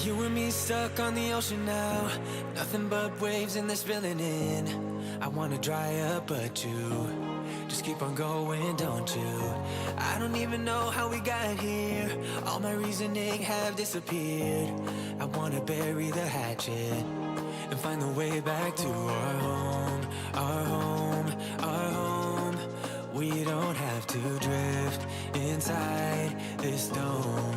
You and me stuck on the ocean now, nothing but waves and they're spilling in. I wanna dry up but you just keep on going, don't you? I don't even know how we got here, all my reasoning have disappeared. I wanna bury the hatchet and find the way back to our home, our home, our home. We don't have to drift inside this dome.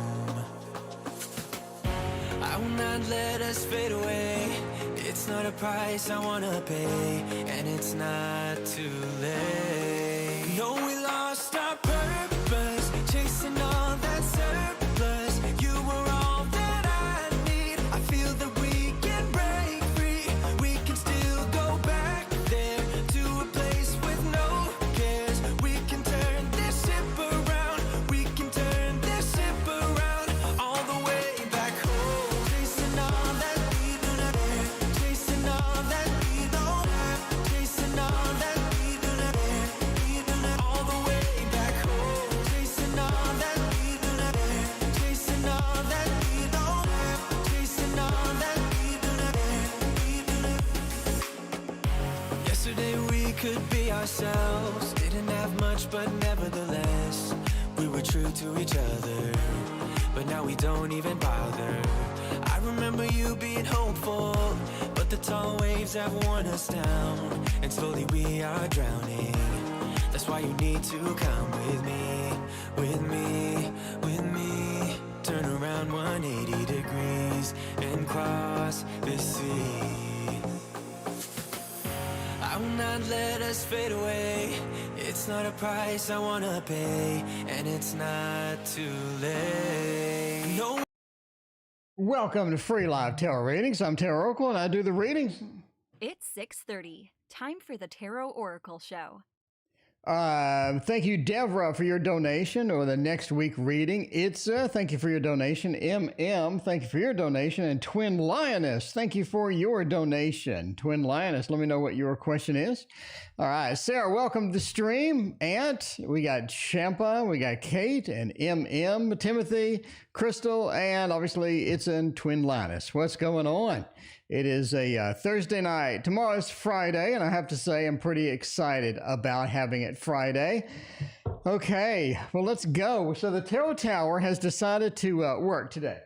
I will not let us fade away. It's not a price I wanna pay, and it's not too late. No, we lost our purpose, chasing all that surplus. You were all that I need. I feel that we can break free. We can still go back there to a place with no cares. We can turn this ship around. We can turn this ship around all the way back home. Chasing all that we do not care. Chasing all that we don't have. Chasing all that we do not care. We do not all the way back home. Chasing all that we do not care. Chasing all that we don't have. Chasing all that we do not care. We do not. Yesterday we could be ourselves. Didn't have much, but nevertheless we were true to each other. But now we don't even bother. I remember you being hopeful, but the tall waves have worn us down, and slowly we are drowning. That's why you need to come with me, with me, with me. Turn around 180 degrees and cross the sea. I will not let us fade away. It's not a price I wanna pay, and it's not too late. No. Welcome to Free Live Tarot Readings. I'm Tarot Oracle, and I do the readings. It's 6:30. Time for the Tarot Oracle Show. Thank you, Devra, for your donation or the next week reading. Itza, thank you for your donation. MM, thank you for your donation. And Twin Lioness, thank you for your donation. Twin Lioness, let me know what your question is. All right, Sarah, welcome to the stream. Ant, we got Champa, we got Kate, and MM, Timothy, Crystal, and obviously it's in Twin Lioness. What's going on? It is a Thursday night. Tomorrow is Friday, and I have to say I'm pretty excited about having it Friday. Okay, well, let's go. So the Tarot Tower has decided to work today.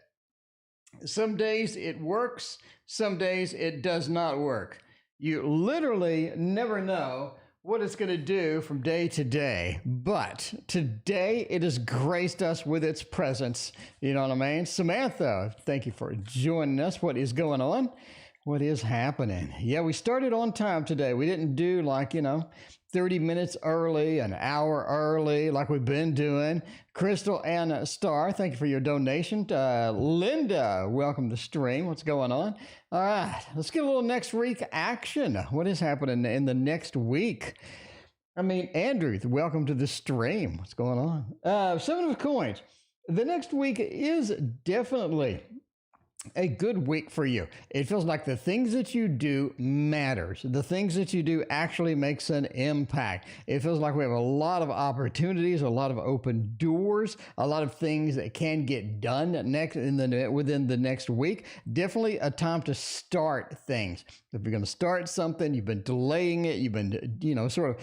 Some days it works, some days it does not work. You literally never know what it's going to do from day to day. But today it has graced us with its presence. You know what I mean? Samantha, thank you for joining us. What is going on? What is happening? Yeah, we started on time today. We didn't do 30 minutes early, an hour early, like we've been doing. Crystal and Star, thank you for your donation. Linda, welcome to the stream. What's going on? All right, let's get a little next week action. What is happening in the next week? Andrew, welcome to the stream. What's going on? Seven of Coins. The next week is definitely a good week for you. It feels like the things that you do matters. The things that you do actually makes an impact. It feels like we have a lot of opportunities, a lot of open doors, a lot of things that can get done within the next week. Definitely a time to start things. If you're going to start something, you've been delaying it, you've been, sort of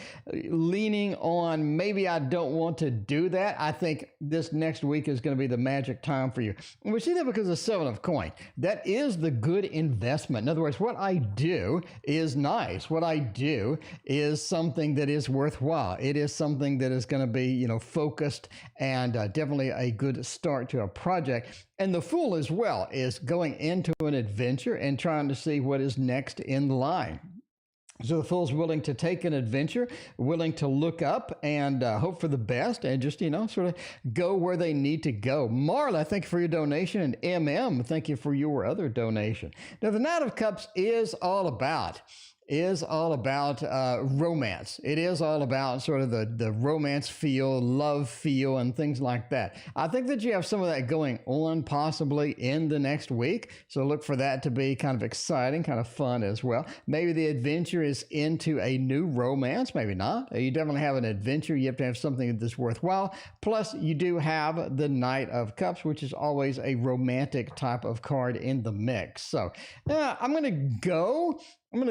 leaning on, maybe I don't want to do that. I think this next week is going to be the magic time for you. And we see that because of Seven of Coins. That is the good investment. In other words, what I do is nice. What I do is something that is worthwhile. It is something that is going to be, focused and definitely a good start to a project. And the Fool as well is going into an adventure and trying to see what is next in line. So the Fool's willing to take an adventure, willing to look up and hope for the best and just, sort of go where they need to go. Marla, thank you for your donation. And MM, thank you for your other donation. Now, the Knight of Cups is all about is all about romance. It is all about sort of the romance feel, love feel, and things like that. I think that you have some of that going on possibly in the next week. So look for that to be kind of exciting, kind of fun as well. Maybe the adventure is into a new romance, maybe not. You definitely have an adventure. You have to have something that's worthwhile. Plus, you do have the Knight of Cups, which is always a romantic type of card in the mix. So I'm going to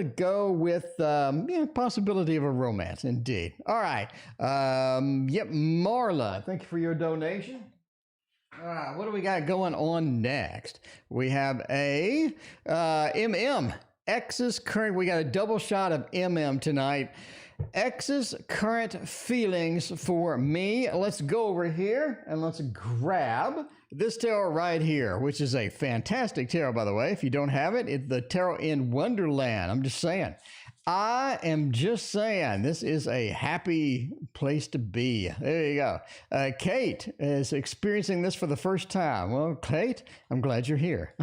go with possibility of a romance, indeed. All right. Yep, Marla, thank you for your donation. All right, what do we got going on next? We have a X's current. We got a double shot of tonight. X's current feelings for me. Let's go over here and let's grab this tarot right here, which is a fantastic tarot, by the way. If you don't have it, it's the Tarot in Wonderland. I'm just saying. I am just saying, this is a happy place to be. There you go. Kate is experiencing this for the first time. Well, Kate, I'm glad you're here.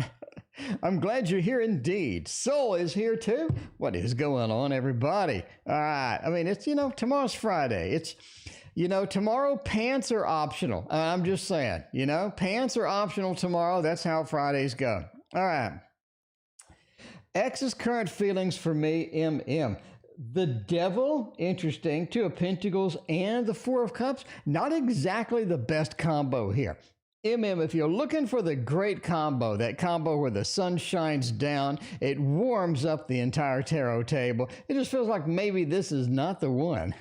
I'm glad you're here indeed. Soul is here too. What is going on, everybody? All right. I mean, it's, tomorrow's Friday. It's, tomorrow pants are optional. I'm just saying, pants are optional tomorrow. That's how Fridays go. All right. X's current feelings for me, The Devil, interesting. Two of Pentacles and the Four of Cups. Not exactly the best combo here. If you're looking for the great combo, that combo where the sun shines down, it warms up the entire tarot table. It just feels like maybe this is not the one.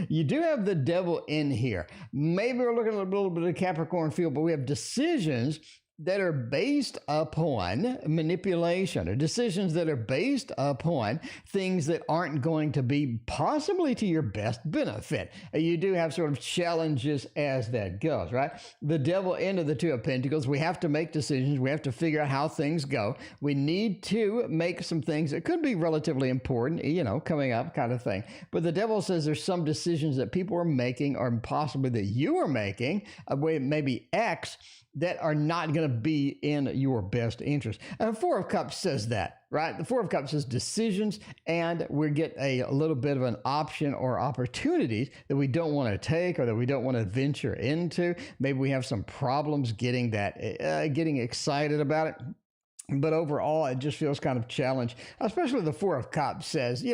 You do have the Devil in here. Maybe we're looking at a little bit of Capricorn feel, but we have decisions that are based upon manipulation, or decisions that are based upon things that aren't going to be possibly to your best benefit. You do have sort of challenges as that goes, right? The Devil into the Two of Pentacles. We have to make decisions. We have to figure out how things go. We need to make some things that could be relatively important, coming up kind of thing. But the Devil says there's some decisions that people are making, or possibly that you are making, maybe X, that are not going to be in your best interest. And Four of Cups says that, right? The Four of Cups says decisions, and we get a little bit of an option or opportunities that we don't want to take or that we don't want to venture into. Maybe we have some problems getting excited about it. But overall, it just feels kind of challenged, especially the Four of Cups says,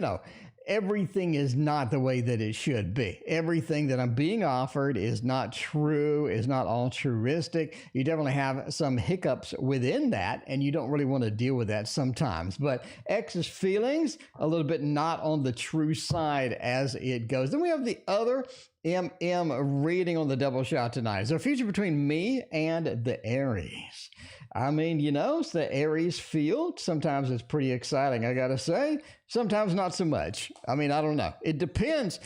everything is not the way that it should be. Everything that I'm being offered is not true, is not altruistic. You definitely have some hiccups within that, and you don't really want to deal with that sometimes. But X's feelings, a little bit not on the true side as it goes. Then we have the other reading on the double shot tonight. Is there a future between me and the Aries? I mean, it's the Aries field. Sometimes it's pretty exciting, I gotta say. Sometimes not so much. I mean, I don't know. It depends.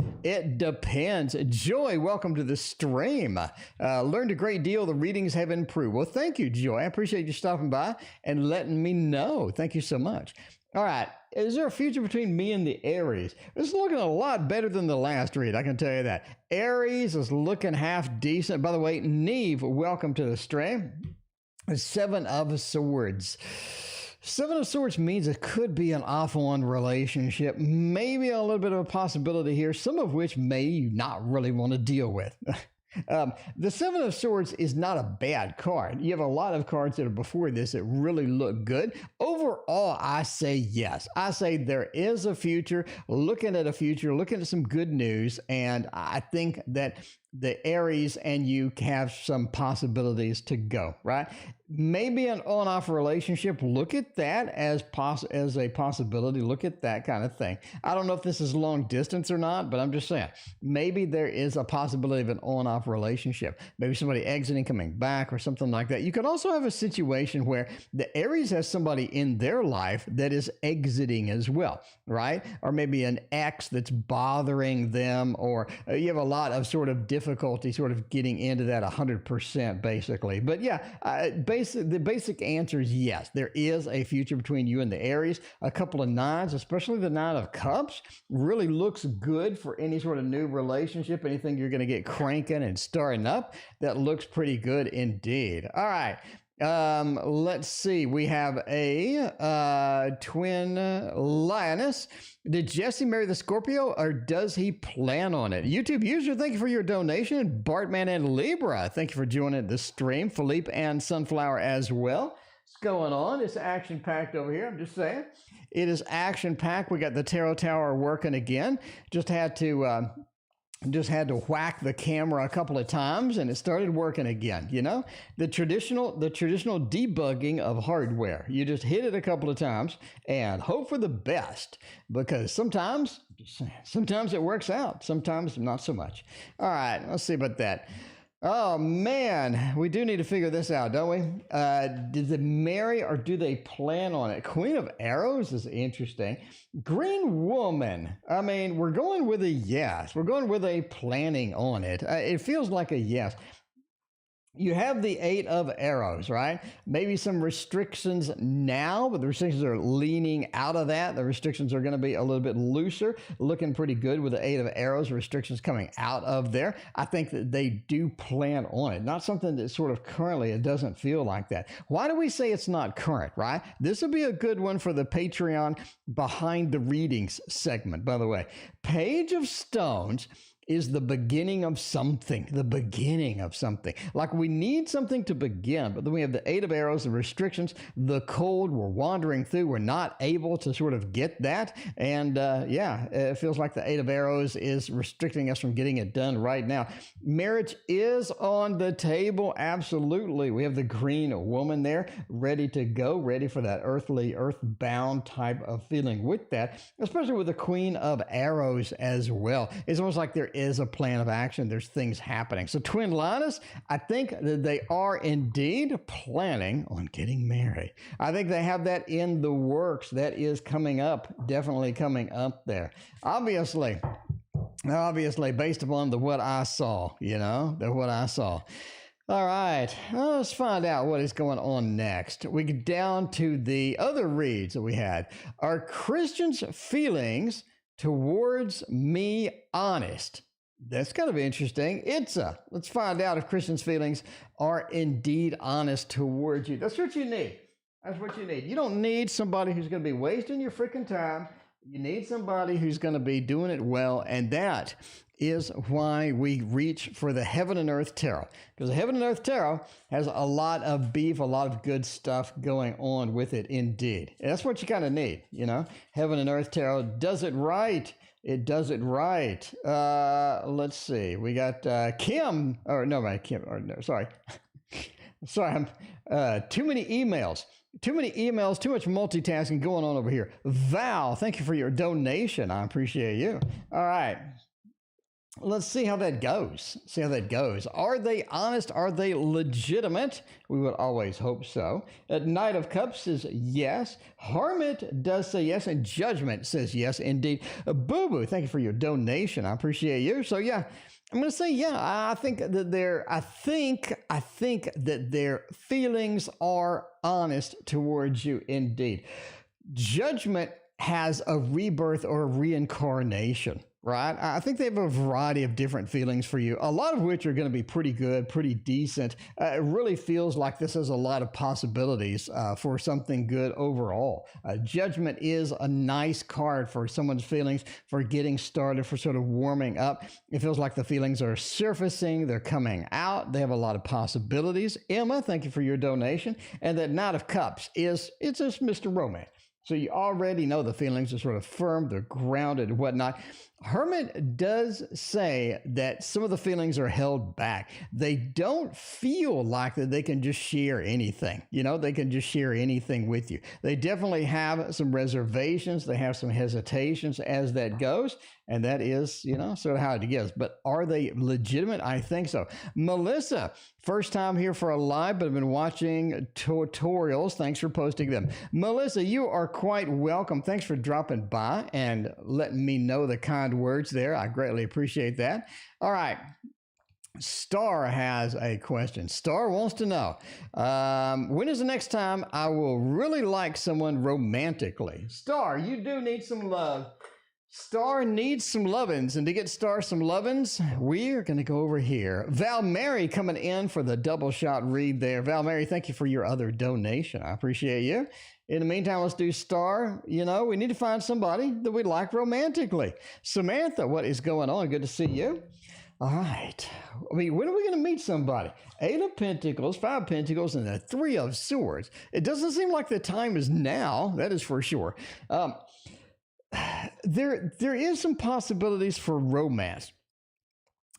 Joy, welcome to the stream. Learned a great deal. The readings have improved. Well, thank you, Joy. I appreciate you stopping by and letting me know. Thank you so much. All right. Is there a future between me and the Aries? It's looking a lot better than the last read, I can tell you that. Aries is looking half decent. By the way, Neve, welcome to the stream. Seven of Swords. Seven of Swords means it could be an off-on relationship, maybe a little bit of a possibility here, some of which may you not really want to deal with. The Seven of Swords is not a bad card. You have a lot of cards that are before this that really look good. Overall, I say yes. I say there is a future, looking at some good news, and I think that the Aries and you have some possibilities to go, right? Maybe an on-off relationship. Look at that as a possibility. Look at that kind of thing. I don't know if this is long distance or not, but I'm just saying, maybe there is a possibility of an on-off relationship. Maybe somebody exiting, coming back, or something like that. You could also have a situation where the Aries has somebody in their life that is exiting as well, right? Or maybe an ex that's bothering them, or you have a lot of sort of difficulty sort of getting into that 100% basically. But yeah, the basic answer is yes. There is a future between you and the Aries. A couple of nines, especially the Nine of Cups, really looks good for any sort of new relationship, anything you're going to get cranking and starting up. That looks pretty good indeed. All right. Let's see. We have a twin lioness. Did Jesse marry the Scorpio, or does he plan on it? YouTube user, thank you for your donation. Bartman and Libra, thank you for joining the stream. Philippe and Sunflower as well. What's going on? It's action-packed over here. I'm just saying. It is action-packed. We got the Tarot Tower working again. Just had to whack the camera a couple of times and it started working again. You know, the traditional debugging of hardware. You just hit it a couple of times and hope for the best, because sometimes it works out, sometimes not so much. All right, let's see about that. Oh man, we do need to figure this out, don't we? Did they marry or do they plan on it? Queen of Arrows is interesting. Green Woman. I mean, we're going with a yes. We're going with a planning on it. It feels like a yes. You have the Eight of Arrows, right? Maybe some restrictions now, but the restrictions are leaning out of that. The restrictions are going to be a little bit looser, looking pretty good with the Eight of Arrows, restrictions coming out of there. I think that they do plan on it. Not something that sort of currently, it doesn't feel like that. Why do we say it's not current, right? This will be a good one for the Patreon Behind the Readings segment, by the way. Page of Stones is the beginning of something, Like we need something to begin, but then we have the Eight of Arrows, the restrictions, the cold we're wandering through. We're not able to sort of get that. And it feels like the Eight of Arrows is restricting us from getting it done right now. Marriage is on the table. Absolutely. We have the Green Woman there ready to go, ready for that earthbound type of feeling with that, especially with the Queen of Arrows as well. It's almost like there is a plan of action. There's things happening. So Twin Linus, I think that they are indeed planning on getting married. I think they have that in the works. That is coming up, definitely coming up there. Obviously, based upon what I saw, what I saw. All right, let's find out what is going on next. We get down to the other reads that we had. Are Christians' feelings towards me honest? That's kind of interesting. Let's find out if Christians' feelings are indeed honest towards you. That's what you need. You don't need somebody who's going to be wasting your freaking time. You need somebody who's going to be doing it well, and that is why we reach for the Heaven and Earth Tarot, because the Heaven and Earth Tarot has a lot of beef, a lot of good stuff going on with it indeed. And that's what you kind of need, Heaven and Earth Tarot does it right. It does it right. Let's see. We got Kim. Or no, right, Kim. Or no, sorry. Sorry. Too many emails. Too much multitasking going on over here. Val, thank you for your donation. I appreciate you. All right. Let's see how that goes. Are they honest? Are they legitimate? We would always hope so. Knight of Cups says yes. Hermit does say yes. And Judgment says yes, indeed. Boo-Boo, thank you for your donation. I appreciate you. So, yeah, I'm going to say, yeah, I think that their feelings are honest towards you, indeed. Judgment has a rebirth or a reincarnation, right? I think they have a variety of different feelings for you, a lot of which are going to be pretty good, pretty decent. It really feels like this has a lot of possibilities for something good overall. Judgment is a nice card for someone's feelings, for getting started, for sort of warming up. It feels like the feelings are surfacing, they're coming out, they have a lot of possibilities. Emma, thank you for your donation. And that Knight of Cups it's just Mr. Romance. So you already know the feelings are sort of firm, they're grounded and whatnot. Hermit does say that some of the feelings are held back. They don't feel like that they can just share anything. They can just share anything with you. They definitely have some reservations. They have some hesitations as that goes. And that is, sort of how it gets. But are they legitimate? I think so. Melissa, first time here for a live, but I've been watching tutorials. Thanks for posting them. Melissa, you are quite welcome. Thanks for dropping by and letting me know the kind words there. I greatly appreciate that. All right. Star has a question. Star wants to know, when is the next time I will really like someone romantically? Star, you do need some love. Star needs some lovin's, and to get Star some lovin's, we're going to go over here. Val Mary coming in for the double shot read there. Val Mary, thank you for your other donation. I appreciate you. In the meantime, let's do Star. You know, we need to find somebody that we like romantically. Samantha, what is going on? Good to see you. All right. I mean, when are we going to meet somebody? 8 of Pentacles, 5 of Pentacles, and the 3 of Swords. It doesn't seem like the time is now. That is for sure. There is some possibilities for romance.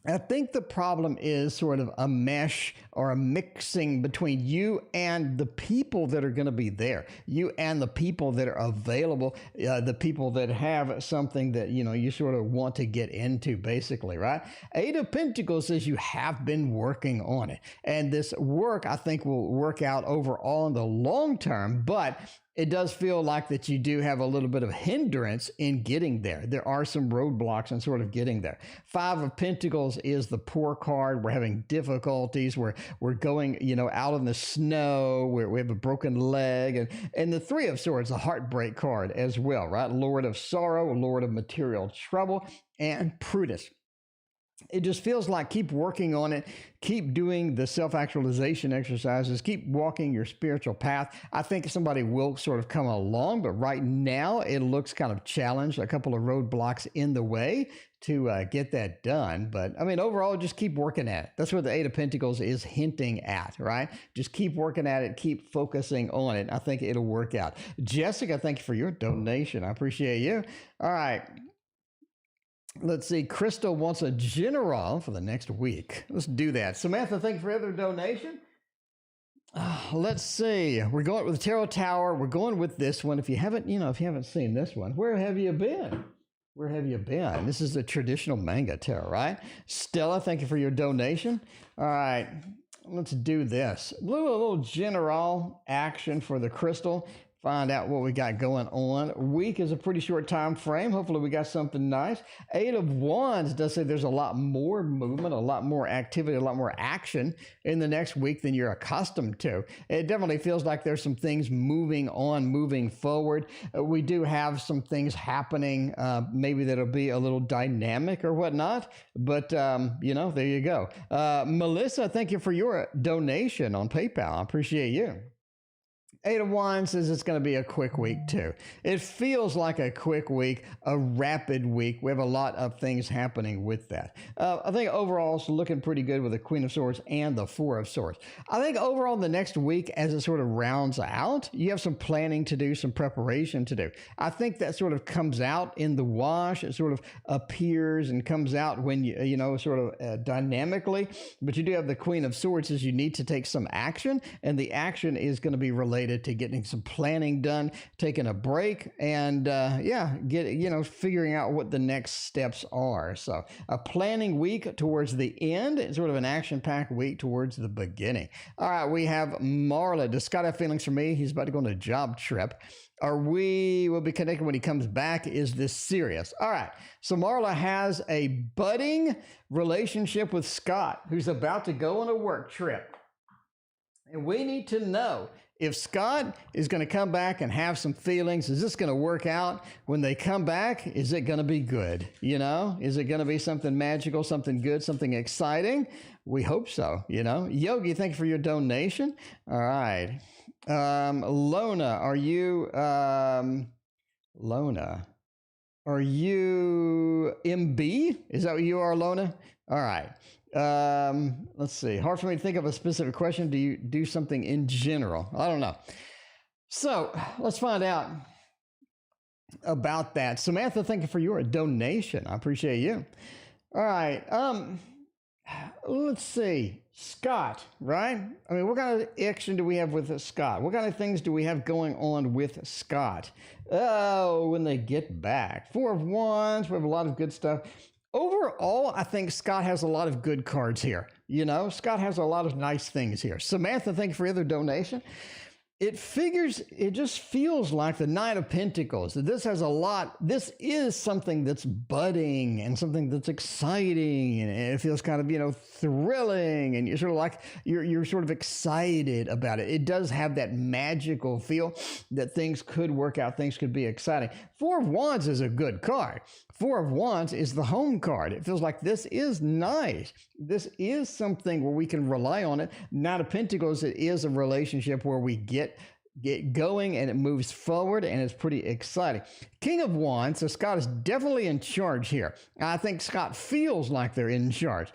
I think the problem is sort of a mesh or a mixing between you and the people that are going to be there, you and the people that are available, the people that have something that, you know, you sort of want to get into, basically, right? 8 of Pentacles says you have been working on it. And this work, I think, will work out overall in the long term, but it does feel like that you do have a little bit of hindrance in getting there. There are some roadblocks in sort of getting there. 5 of Pentacles is the poor card. We're having difficulties. We're going, you know, out in the snow. We have a broken leg. And the 3 of Swords, the heartbreak card as well, right? Lord of sorrow, Lord of material trouble, and prudence. It just feels like keep working on it, keep doing the self-actualization exercises, keep walking your spiritual path. I think somebody will sort of come along, but right now it looks kind of challenged, a couple of roadblocks in the way to get that done. But I mean, overall, just keep working at it. That's what the 8 of Pentacles is hinting at, right? Just keep working at it, keep focusing on it. I think it'll work out. Jessica, thank you for your donation. I appreciate you. All right. Let's see. Crystal wants a general for the next week. Let's do that. Samantha, thank you for your other donation. Let's see. We're going with the Tarot Tower. We're going with this one. If you haven't seen this one, where have you been? Where have you been? This is the traditional manga tarot, right? Stella, thank you for your donation. All right. Let's do this. A little general action for the crystal. Find out what we got going on. Week is a pretty short time frame. Hopefully we got something nice. 8 of Wands does say there's a lot more movement, a lot more activity, a lot more action in the next week than you're accustomed to. It definitely feels like there's some things moving on, moving forward. We do have some things happening, maybe that'll be a little dynamic or whatnot, but you know, there you go. Melissa, thank you for your donation on PayPal. I appreciate you. 8 of Wands says it's going to be a quick week too. It feels like a quick week, a rapid week. We have a lot of things happening with that. I think overall it's looking pretty good with the Queen of Swords and the 4 of Swords. I think overall the next week, as it sort of rounds out, you have some planning to do, some preparation to do. I think that sort of comes out in the wash. It sort of appears and comes out when you know, sort of dynamically. But you do have the Queen of Swords says you need to take some action, and the action is going to be related to getting some planning done, taking a break, and figuring out what the next steps are. So a planning week towards the end, and sort of an action-packed week towards the beginning. All right, we have Marla. Does Scott have feelings for me? He's about to go on a job trip. We'll be connected when he comes back. Is this serious? All right. So Marla has a budding relationship with Scott, who's about to go on a work trip. And we need to know if Scott is going to come back and have some feelings. Is this going to work out when they come back? Is it going to be good? You know, is it going to be something magical, something good, something exciting? We hope so. You know, Yogi, thank you for your donation. All right. Lona, are you MB? Is that what you are, Lona? All right. Let's see. Hard for me to think of a specific question. Do you do something in general? I don't know. So let's find out about that. Samantha, thank you for your donation. I appreciate you. All right. Let's see. Scott, right? I mean, what kind of action do we have with Scott? What kind of things do we have going on with Scott? Oh, when they get back. 4 of Wands. We have a lot of good stuff. Overall, I think Scott has a lot of good cards here. You know, Scott has a lot of nice things here. Samantha, thank you for your other donation. it just feels like the Knight of Pentacles. This has a lot, this is something that's budding and something that's exciting, and it feels kind of, thrilling, and you're sort of like, you're sort of excited about it. It does have that magical feel that things could work out, things could be exciting. Four of Wands is a good card. Four of Wands is the home card. It feels like this is nice. This is something where we can rely on it. Knight of Pentacles, it is a relationship where we get going and it moves forward and it's pretty exciting. King of Wands, so Scott is definitely in charge here. I think Scott feels like they're in charge.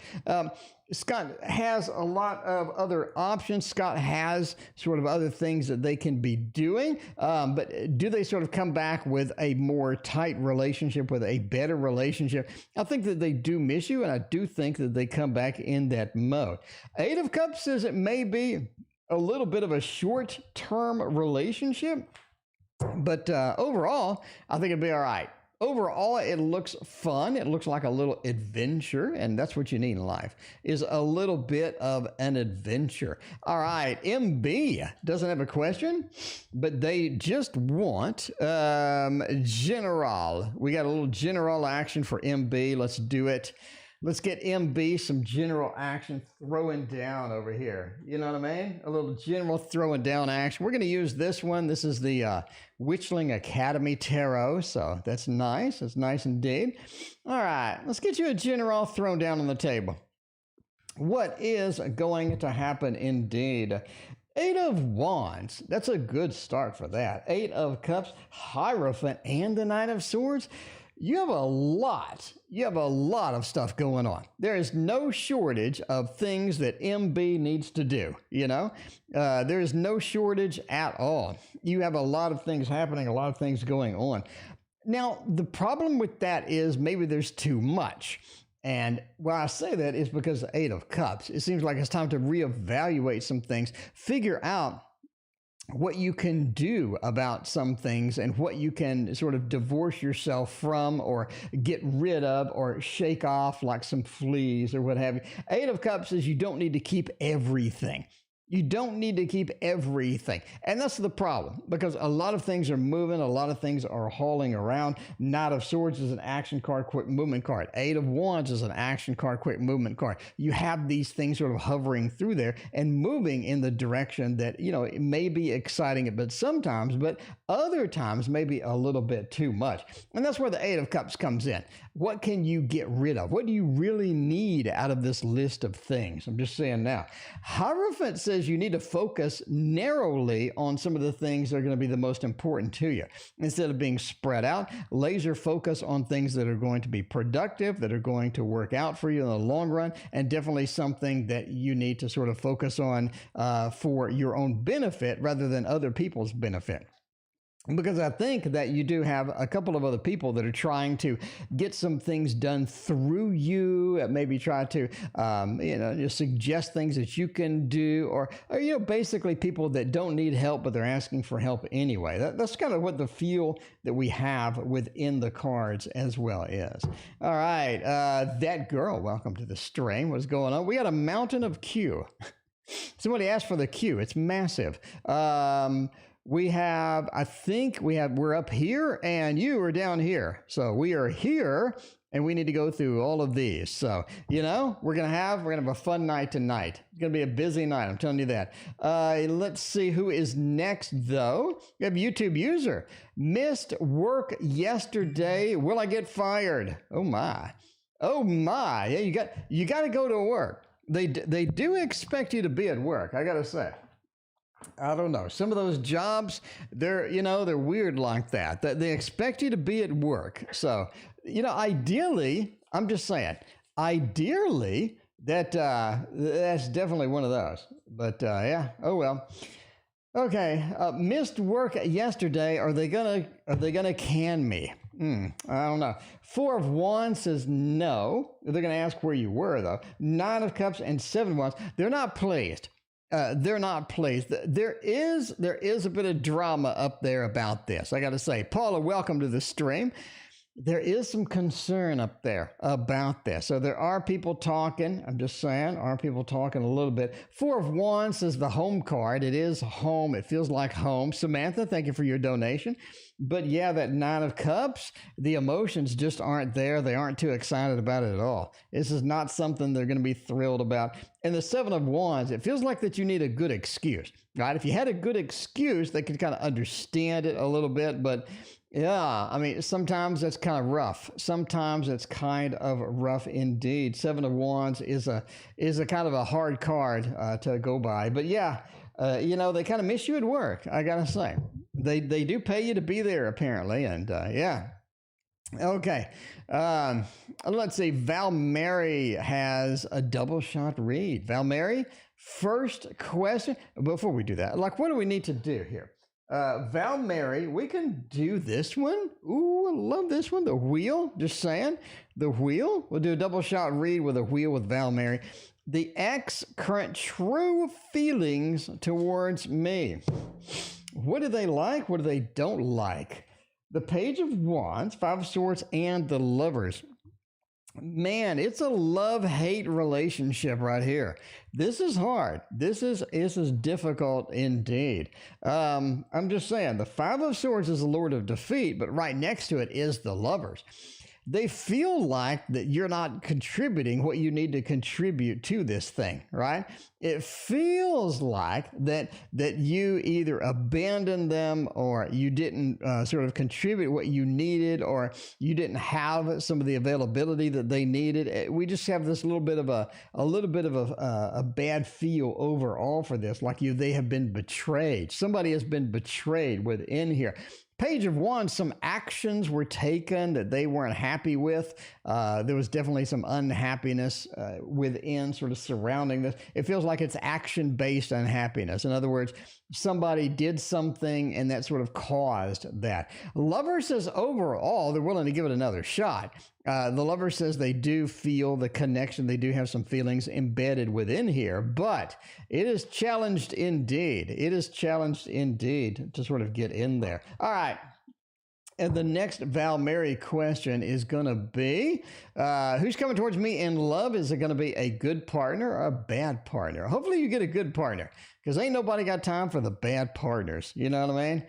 Scott has a lot of other options. Scott has sort of other things that they can be doing, but do they sort of come back with a more tight relationship, with a better relationship? I think that they do miss you, and I do think that they come back in that mode. Eight of Cups says it may be a little bit of a short-term relationship, but overall, I think it'll be all right. Overall, it looks fun. It looks like a little adventure, and that's what you need in life, is a little bit of an adventure. All right, MB doesn't have a question, but they just want general. We got a little general action for MB. Let's do it. Let's get MB some general action throwing down over here. You know what I mean? A little general throwing down action. We're going to use this one. This is the Witchling Academy Tarot. So that's nice. That's nice indeed. All right. Let's get you a general thrown down on the table. What is going to happen indeed? Eight of Wands. That's a good start for that. Eight of Cups, Hierophant, and the Knight of Swords. You have a lot of stuff going on. There is no shortage of things that MB needs to do, there is no shortage at all. You have a lot of things happening, a lot of things going on. Now, the problem with that is maybe there's too much. And why I say that is because of Eight of Cups. It seems like it's time to reevaluate some things, figure out what you can do about some things and what you can sort of divorce yourself from or get rid of or shake off like some fleas or what have you. Eight of Cups says you don't need to keep everything. You don't need to keep everything. And that's the problem, because a lot of things are moving, a lot of things are hauling around. Knight of Swords is an action card, quick movement card. Eight of Wands is an action card, quick movement card. You have these things sort of hovering through there and moving in the direction that, it may be exciting, but other times maybe a little bit too much. And that's where the Eight of Cups comes in. What can you get rid of? What do you really need out of this list of things? I'm just saying now. Hierophant says you need to focus narrowly on some of the things that are going to be the most important to you. Instead of being spread out, laser focus on things that are going to be productive, that are going to work out for you in the long run, and definitely something that you need to sort of focus on for your own benefit rather than other people's benefit. Because I think that you do have a couple of other people that are trying to get some things done through you, maybe try to, just suggest things that you can do, or basically people that don't need help, but they're asking for help anyway. That's kind of what the feel that we have within the cards as well is. All right. That girl, welcome to the stream. What's going on? We got a mountain of Q. Somebody asked for the Q. It's massive. We're up here and you are down here. So we are here and we need to go through all of these. So, we're going to have a fun night tonight. It's going to be a busy night. I'm telling you that. Let's see who is next though. We have YouTube user. Missed work yesterday. Will I get fired? Oh my. Yeah, you got to go to work. They do expect you to be at work. I got to say. I don't know. Some of those jobs, they're weird like that. They expect you to be at work. So, ideally, I'm just saying, ideally, that's definitely one of those. But yeah, oh well. Okay, missed work yesterday. Are they gonna can me? I don't know. Four of Wands says no. They're gonna ask where you were though. Nine of Cups and Seven of Wands. They're not pleased. They're not pleased. There is a bit of drama up there about this. I got to say, Paula, welcome to the stream. there is some concern up there about this. So there are people talking. I'm just saying, are people talking a little bit. Four of Wands is the home card. It is home. It feels like home. Samantha, thank you for your donation. But yeah, that Nine of Cups, the emotions just aren't there. They aren't too excited about it at all. This is not something they're going to be thrilled about. And the Seven of Wands, it feels like that you need a good excuse, right? If you had a good excuse, they could kind of understand it a little bit, but yeah, I mean, sometimes that's kind of rough. Sometimes it's kind of rough indeed. Seven of Wands is a kind of a hard card to go by. But yeah, they kind of miss you at work, I gotta say. They do pay you to be there, apparently, and yeah. Okay, let's see. Val Mary has a double shot read. Val Mary, first question. Before we do that, what do we need to do here? Val Mary, we can do this one. Ooh, I love this one. The wheel, just saying. The wheel. We'll do a double shot read with a wheel with Val Mary. The ex current true feelings towards me. What do they like? What do they don't like? The Page of Wands, Five of Swords, and the Lovers. Man, it's a love-hate relationship right here. This is hard. This is difficult indeed. I'm just saying, the Five of Swords is the Lord of Defeat, but right next to it is the Lovers. They feel like that you're not contributing what you need to contribute to this thing, right? It feels like that you either abandoned them or you didn't sort of contribute what you needed, or you didn't have some of the availability that they needed. We just have this little bit of a bad feel overall for this, like they have been betrayed. Somebody has been betrayed within here. Page of Wands, some actions were taken that they weren't happy with. There was definitely some unhappiness within, sort of surrounding this. It feels like it's action-based unhappiness. In other words, somebody did something and that sort of caused that. Lover says overall, they're willing to give it another shot. The Lover says they do feel the connection. They do have some feelings embedded within here, but it is challenged indeed. It is challenged indeed to sort of get in there. All right. And the next Val Mary question is going to be, who's coming towards me in love? Is it going to be a good partner or a bad partner? Hopefully you get a good partner, because ain't nobody got time for the bad partners. You know what I mean?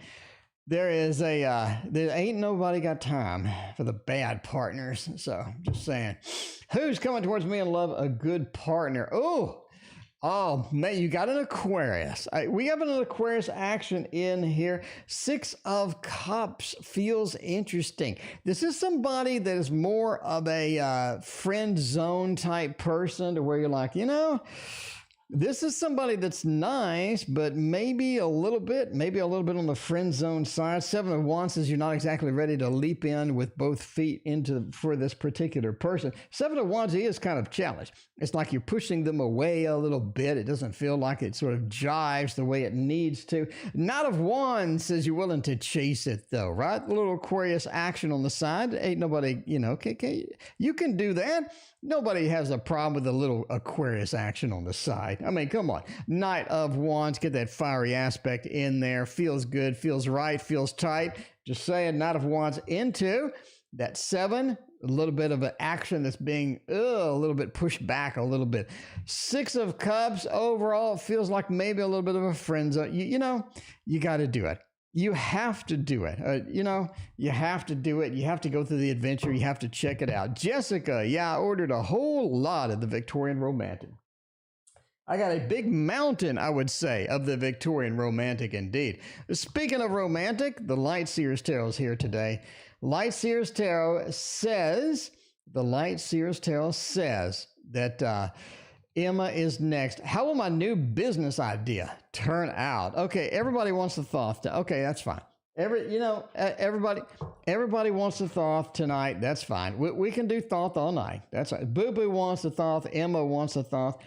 There ain't nobody got time for the bad partners. So just saying, who's coming towards me in love? A good partner. Oh, man, you got an Aquarius. We have an Aquarius action in here. Six of Cups feels interesting. This is somebody that is more of a friend zone type person, to where you're like, this is somebody that's nice, but maybe a little bit on the friend zone side. Seven of Wands says you're not exactly ready to leap in with both feet for this particular person. Seven of Wands is kind of challenged. It's like you're pushing them away a little bit. It doesn't feel like it sort of jives the way it needs to. Knight of Wands says you're willing to chase it though, right? A little Aquarius action on the side. Ain't nobody, you can do that. Nobody has a problem with a little Aquarius action on the side. I mean, come on. Knight of Wands, get that fiery aspect in there. Feels good, feels right, feels tight. Just saying, Knight of Wands into that seven. A little bit of an action that's being a little bit pushed back a little bit. Six of Cups, overall, feels like maybe a little bit of a friend zone. You got to do it. You have to do it. You have to do it. You have to go through the adventure. You have to check it out. Jessica, I ordered a whole lot of the Victorian Romantic. I got a big mountain, I would say, of the Victorian Romantic indeed. Speaking of romantic, the Light Seers Tarot is here today. Light Seers Tarot says that Emma is next. How will my new business idea turn out? Okay, everybody wants the thought. Okay, that's fine. Everybody wants the thought tonight. That's fine. We can do thought all night. That's right. Boo Boo wants the thought. Emma wants the thought.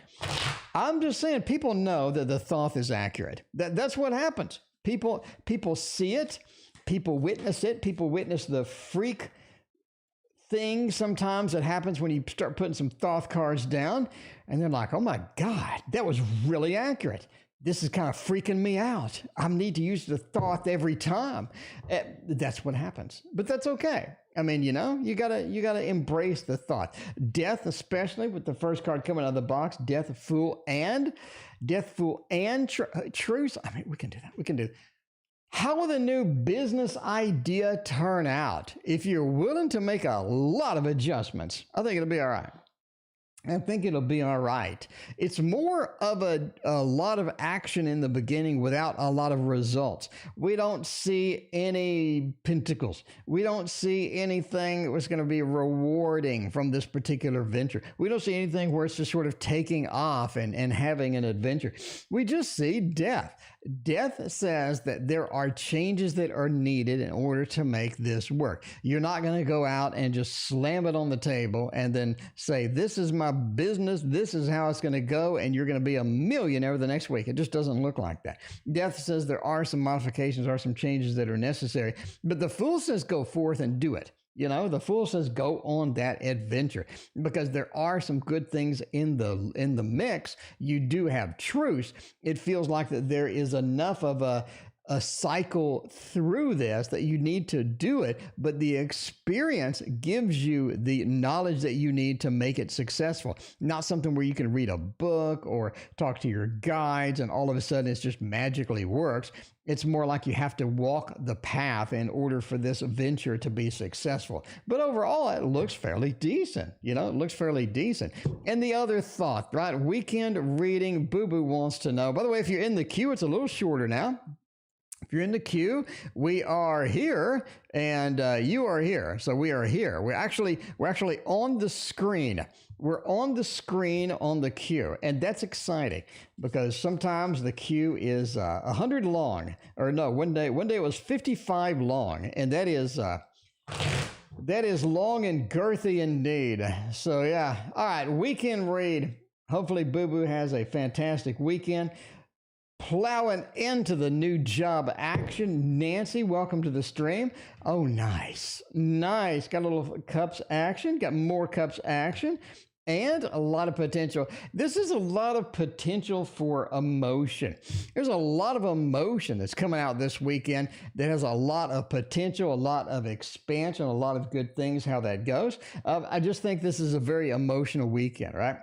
I'm just saying, people know that the thought is accurate. That's what happens. People see it. People witness it. People witness the freak thing sometimes that happens when you start putting some thought cards down, and they're like, oh my God, that was really accurate. This is kind of freaking me out. I need to use the thought every time. That's what happens, but that's okay. I mean, you know, you gotta embrace the thought. Death, especially with the first card coming out of the box, Death, Fool, and Truce. I mean, we can do that. We can do. How will the new business idea turn out? If you're willing to make a lot of adjustments, I think it'll be all right. I think it'll be all right. It's more of a lot of action in the beginning without a lot of results. We don't see any pentacles. We don't see anything that was going to be rewarding from this particular venture. We don't see anything where it's just sort of taking off and having an adventure. We just see death. Death says that there are changes that are needed in order to make this work. You're not going to go out and just slam it on the table and then say, this is my business, this is how it's going to go, and you're going to be a millionaire the next week. It just doesn't look like that. Death says there are some modifications, are some changes that are necessary, but the Fool says go forth and do it. You know, the Fool says go on that adventure because there are some good things in the mix. You do have Truce. It feels like that there is enough of a cycle through this that you need to do it, but the experience gives you the knowledge that you need to make it successful. Not something where you can read a book or talk to your guides and all of a sudden it just magically works. It's more like you have to walk the path in order for this venture to be successful. But overall, it looks fairly decent. You know, it looks fairly decent. And the other thought, right? Weekend reading, Boo Boo wants to know. By the way, if you're in the queue, it's a little shorter now. If you're in the queue, we are here and you are here. So we are here. We're actually on the screen. We're on the screen on the queue. And that's exciting because sometimes the queue is 100 long. Or no, one day it was 55 long. And that is long and girthy indeed. So yeah. All right. Weekend read. Hopefully Boo Boo has a fantastic weekend. Plowing into the new job action. Nancy, welcome to the stream. Oh, nice. Nice. Got a little cups action. Got more cups action. And a lot of potential. This is a lot of potential for emotion. There's a lot of emotion that's coming out this weekend that has a lot of potential, a lot of expansion, a lot of good things, how that goes. I just think this is a very emotional weekend, right?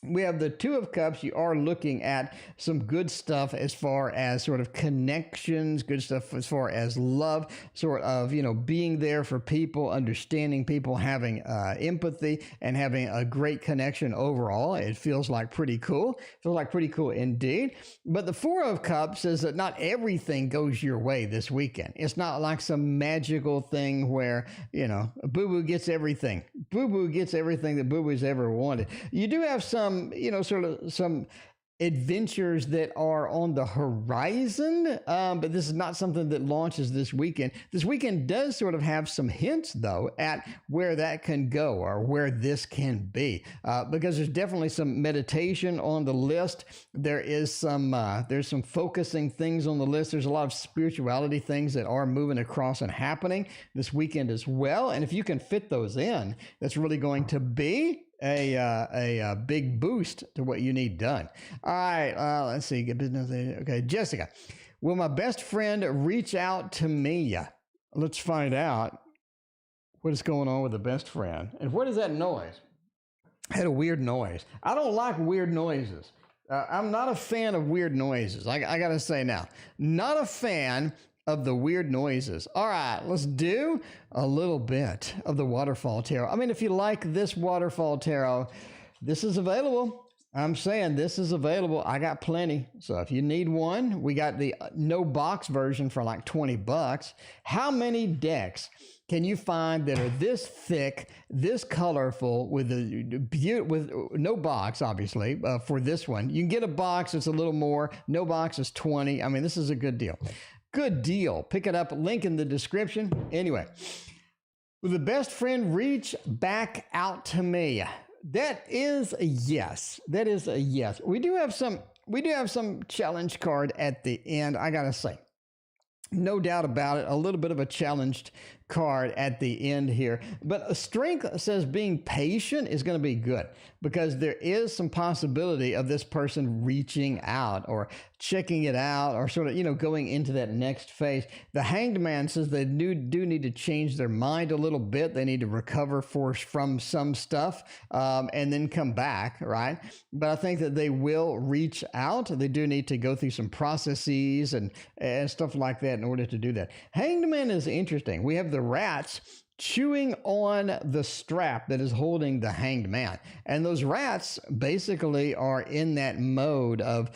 We have the Two of Cups. You are looking at some good stuff as far as sort of connections, good stuff as far as love, sort of, you know, being there for people, understanding people, having empathy, and having a great connection overall. It feels like pretty cool. Feels like pretty cool indeed. But the Four of Cups says that not everything goes your way this weekend. It's not like some magical thing where, you know, Boo Boo gets everything. Boo Boo gets everything that Boo Boo's ever wanted. You do have some, you know, sort of some adventures that are on the horizon, but this is not something that launches this weekend. This weekend does sort of have some hints, though, at where that can go or where this can be, because there's definitely some meditation on the list. There is some there's some focusing things on the list. There's a lot of spirituality things that are moving across and happening this weekend as well. And if you can fit those in, that's really going to be a big boost to what you need done. All right, let's see. Get business. Okay, Jessica, will my best friend reach out to me? Let's find out what is going on with the best friend. And what is that noise? I had a weird noise. I don't like weird noises. I'm not a fan of weird noises. I gotta say now, not a fan of the weird noises. All right, let's do a little bit of the Waterfall Tarot. I mean, if you like this Waterfall Tarot, this is available. I'm saying this is available. I got plenty. So if you need one, we got the no box version for like $20. How many decks can you find that are this thick, this colorful, with no box, obviously, for this one? You can get a box that's a little more. No box is $20. I mean, this is a good deal. Good deal. Pick it up. Link in the description. Anyway, will the best friend reach back out to me? That is a yes. That is a yes. We do have some challenge card at the end. I gotta say, no doubt about it. A little bit of a challenged card at the end here. But strength says being patient is going to be good because there is some possibility of this person reaching out or checking it out or sort of, going into that next phase. The Hanged Man says they do need to change their mind a little bit. They need to recover from some stuff and then come back, right? But I think that they will reach out. They do need to go through some processes and stuff like that in order to do that. Hanged Man is interesting. We have the rats chewing on the strap that is holding the Hanged Man. And those rats basically are in that mode of,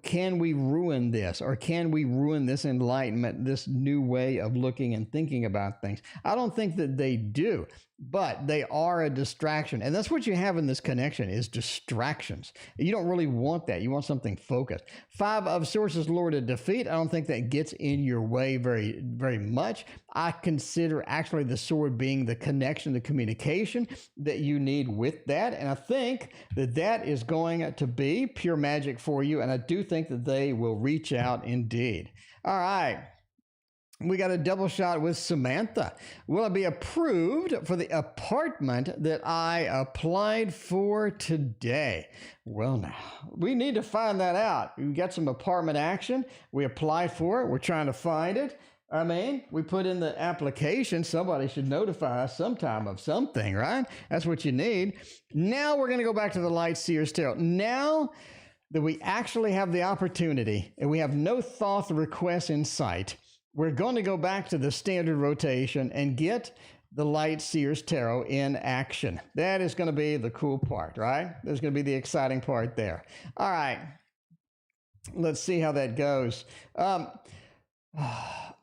can we ruin this? Or can we ruin this enlightenment, this new way of looking and thinking about things? I don't think that they do, but they are a distraction. And that's what you have in this connection is distractions. You don't really want that. You want something focused. 5 of Swords is Lord of Defeat. I don't think that gets in your way very, very much. I consider actually the sword being the connection, the communication that you need with that. And I think that that is going to be pure magic for you. And I do think that they will reach out indeed. All right. We got a double shot with Samantha. Will I be approved for the apartment that I applied for today? Well, now, we need to find that out. We got some apartment action. We applied for it. We're trying to find it. I mean, we put in the application. Somebody should notify us sometime of something, right? That's what you need. Now we're going to go back to the Light Seer's Tarot. Now that we actually have the opportunity and we have no thought requests in sight, we're going to go back to the standard rotation and get the Light Seer's Tarot in action. That is going to be the cool part, right? There's going to be the exciting part there. All right. Let's see how that goes.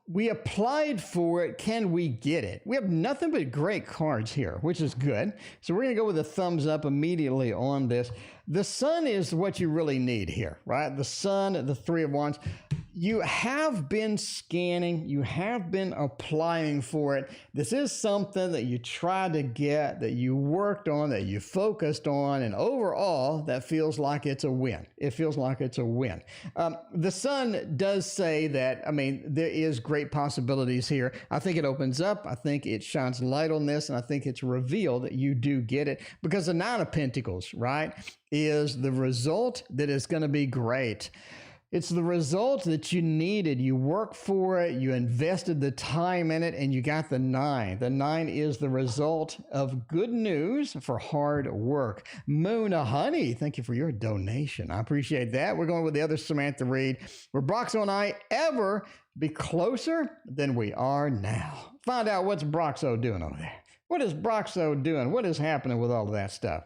We applied for it. Can we get it? We have nothing but great cards here, which is good. So we're going to go with a thumbs up immediately on this. The Sun is what you really need here, right? The Sun, the 3 of Wands. You have been scanning. You have been applying for it. This is something that you tried to get, that you worked on, that you focused on, and overall, that feels like it's a win. It feels like it's a win. The Sun does say that, there is great possibilities here. I think it opens up. I think it shines light on this, and I think it's revealed that you do get it because the 9 of Pentacles, right, is the result that is going to be great. It's the result that you needed. You worked for it, you invested the time in it, and you got the 9. The 9 is the result of good news for hard work. Moona Honey, thank you for your donation. I appreciate that. We're going with the other Samantha Reed. Will Broxo and I ever be closer than we are now? Find out what's Broxo doing over there. What is Broxo doing? What is happening with all of that stuff?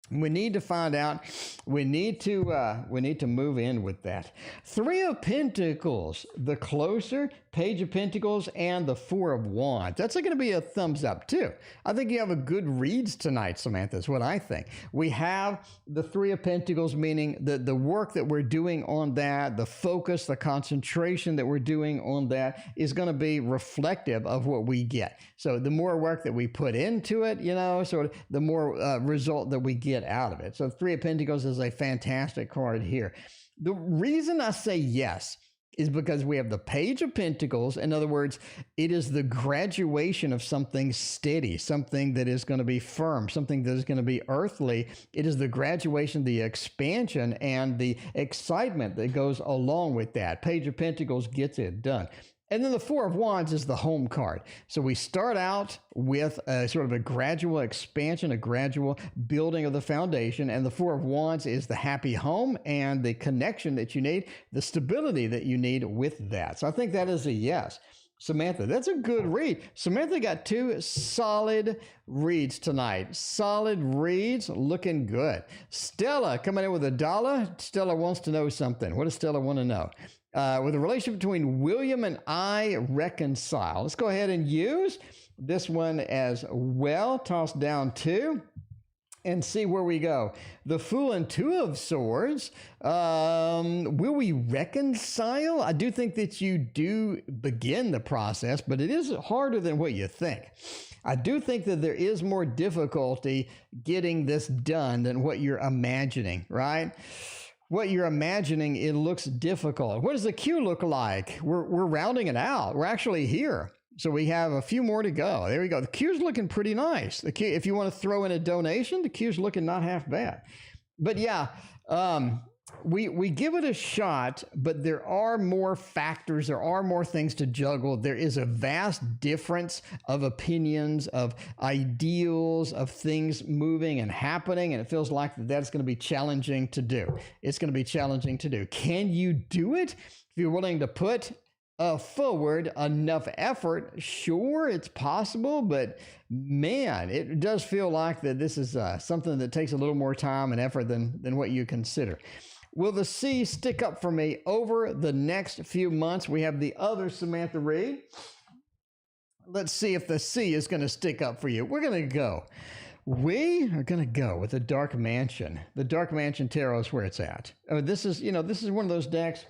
We need to find out. We need to move in with that. 3 of Pentacles, the closer, Page of Pentacles, and the 4 of Wands. That's going to be a thumbs up too. I think you have a good reads tonight, Samantha, is what I think. We have the 3 of Pentacles, meaning the work that we're doing on that, the focus, the concentration that we're doing on that is going to be reflective of what we get. So the more work that we put into it, sort of the more result that we get out of it. So 3 of Pentacles is a fantastic card here. The reason I say yes is because we have the Page of Pentacles. In other words, it is the graduation of something steady, something that is going to be firm, something that is going to be earthly. It is the graduation, the expansion, and the excitement that goes along with that. Page of Pentacles gets it done. And then the 4 of Wands is the home card. So we start out with a sort of a gradual expansion, a gradual building of the foundation. And the 4 of Wands is the happy home and the connection that you need, the stability that you need with that. So I think that is a yes. Samantha, that's a good read. Samantha got 2 solid reads tonight. Solid reads, looking good. Stella coming in with $1. Stella wants to know something. What does Stella want to know? With the relationship between William and I reconcile. Let's go ahead and use this one as well. Toss down 2 and see where we go. The Fool and 2 of Swords. Will we reconcile? I do think that you do begin the process, but it is harder than what you think. I do think that there is more difficulty getting this done than what you're imagining, right? What you're imagining, it looks difficult. What does the Q look like? We're rounding it out. We're actually here. So we have a few more to go. There we go. The queue's looking pretty nice. The queue, if you want to throw in a donation, the queue's looking not half bad. But yeah, we give it a shot, but there are more factors. There are more things to juggle. There is a vast difference of opinions, of ideals, of things moving and happening, and it feels like that's going to be challenging to do. It's going to be challenging to do. Can you do it? If you're willing to put forward enough effort, sure, it's possible, but man, it does feel like that this is something that takes a little more time and effort than what you consider. Will the C stick up for me over the next few months? We have the other Samantha Reed. Let's see if the C is going to stick up for you. We're going to go. We are going to go with the Dark Mansion. The Dark Mansion Tarot is where it's at. Oh, this is one of those decks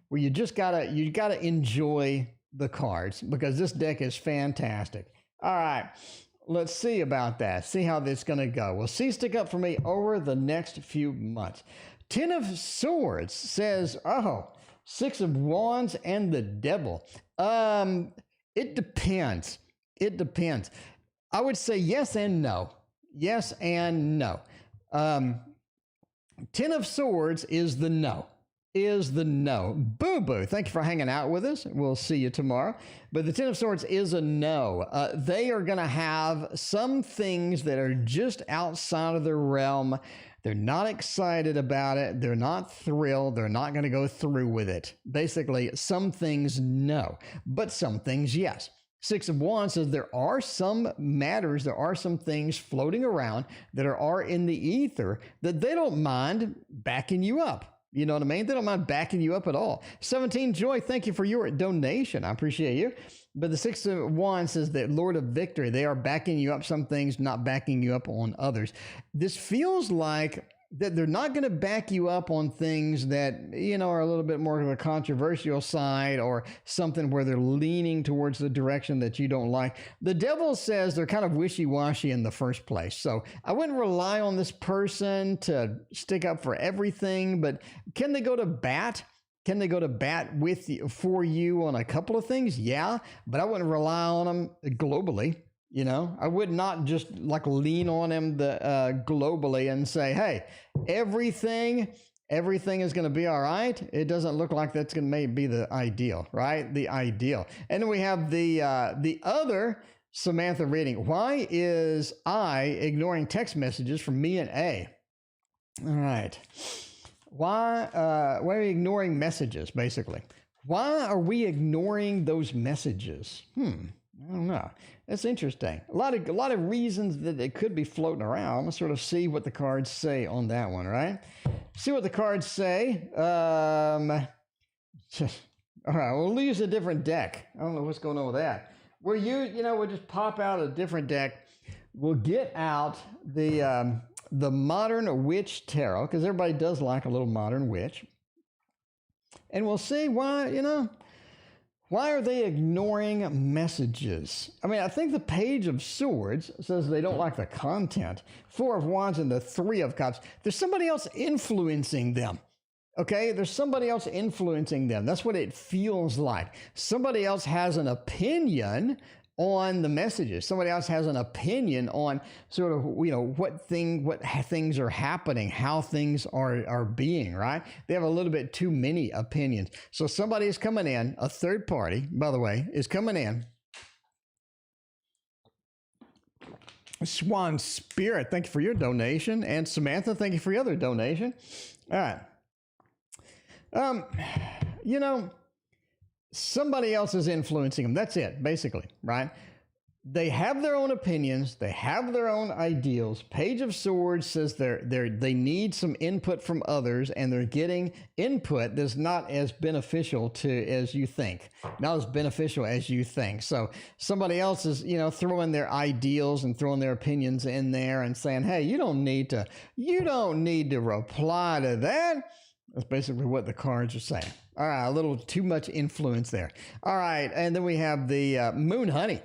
where you gotta enjoy the cards, because this deck is fantastic. All right, let's see about that. See how this is gonna go. Will C stick up for me over the next few months? 10 of Swords says, oh, 6 of Wands and the Devil. It depends. It depends. I would say yes and no. Yes and no. 10 of Swords is the no. Boo Boo, thank you for hanging out with us. We'll see you tomorrow. But the 10 of Swords is a no. They are going to have some things that are just outside of their realm. They're not excited about it. They're not thrilled. They're not going to go through with it. Basically, some things no, but some things yes. 6 of Wands says there are some matters, there are some things floating around that are in the ether that they don't mind backing you up. You know what I mean? They don't mind backing you up at all. 17 Joy, thank you for your donation. I appreciate you. But the 6 of Wands says that Lord of Victory, they are backing you up some things, not backing you up on others. This feels like that they're not going to back you up on things that, are a little bit more of a controversial side, or something where they're leaning towards the direction that you don't like. The Devil says they're kind of wishy-washy in the first place. So I wouldn't rely on this person to stick up for everything, but can they go to bat? Can they go to bat for you on a couple of things? Yeah, but I wouldn't rely on them globally. I would not just lean on him globally and say, hey, everything is going to be all right. It doesn't look like that's going to be the ideal, right? The ideal. And then we have the other Samantha reading. Why is I ignoring text messages from me and A? All right. Why are we ignoring messages, basically? Why are we ignoring those messages? I don't know. That's interesting. A lot of reasons that it could be floating around. Let's sort of see what the cards say on that one, right? See what the cards say. All right, we'll use a different deck. I don't know what's going on with that. We'll just pop out a different deck. We'll get out the Modern Witch Tarot, because everybody does like a little Modern Witch. And we'll see why are they ignoring messages? I mean, I think the Page of Swords says they don't like the content. 4 of Wands and the 3 of Cups. There's somebody else influencing them. Okay? There's somebody else influencing them. That's what it feels like. Somebody else has an opinion on the messages. Somebody else has an opinion on sort of, what things are happening, how things are being, right? They have a little bit too many opinions. So somebody is coming in, a third party, by the way, is coming in. Swan Spirit, thank you for your donation. And Samantha, thank you for your other donation. All right. Somebody else is influencing them. That's it, basically, right? They have their own opinions. They have their own ideals. Page of Swords says they need some input from others, and they're getting input that's not as beneficial as you think. Not as beneficial as you think. So somebody else is, throwing their ideals and throwing their opinions in there and saying, hey, you don't need to reply to that. That's basically what the cards are saying. All right, a little too much influence there. All right, and then we have the Moon Honey.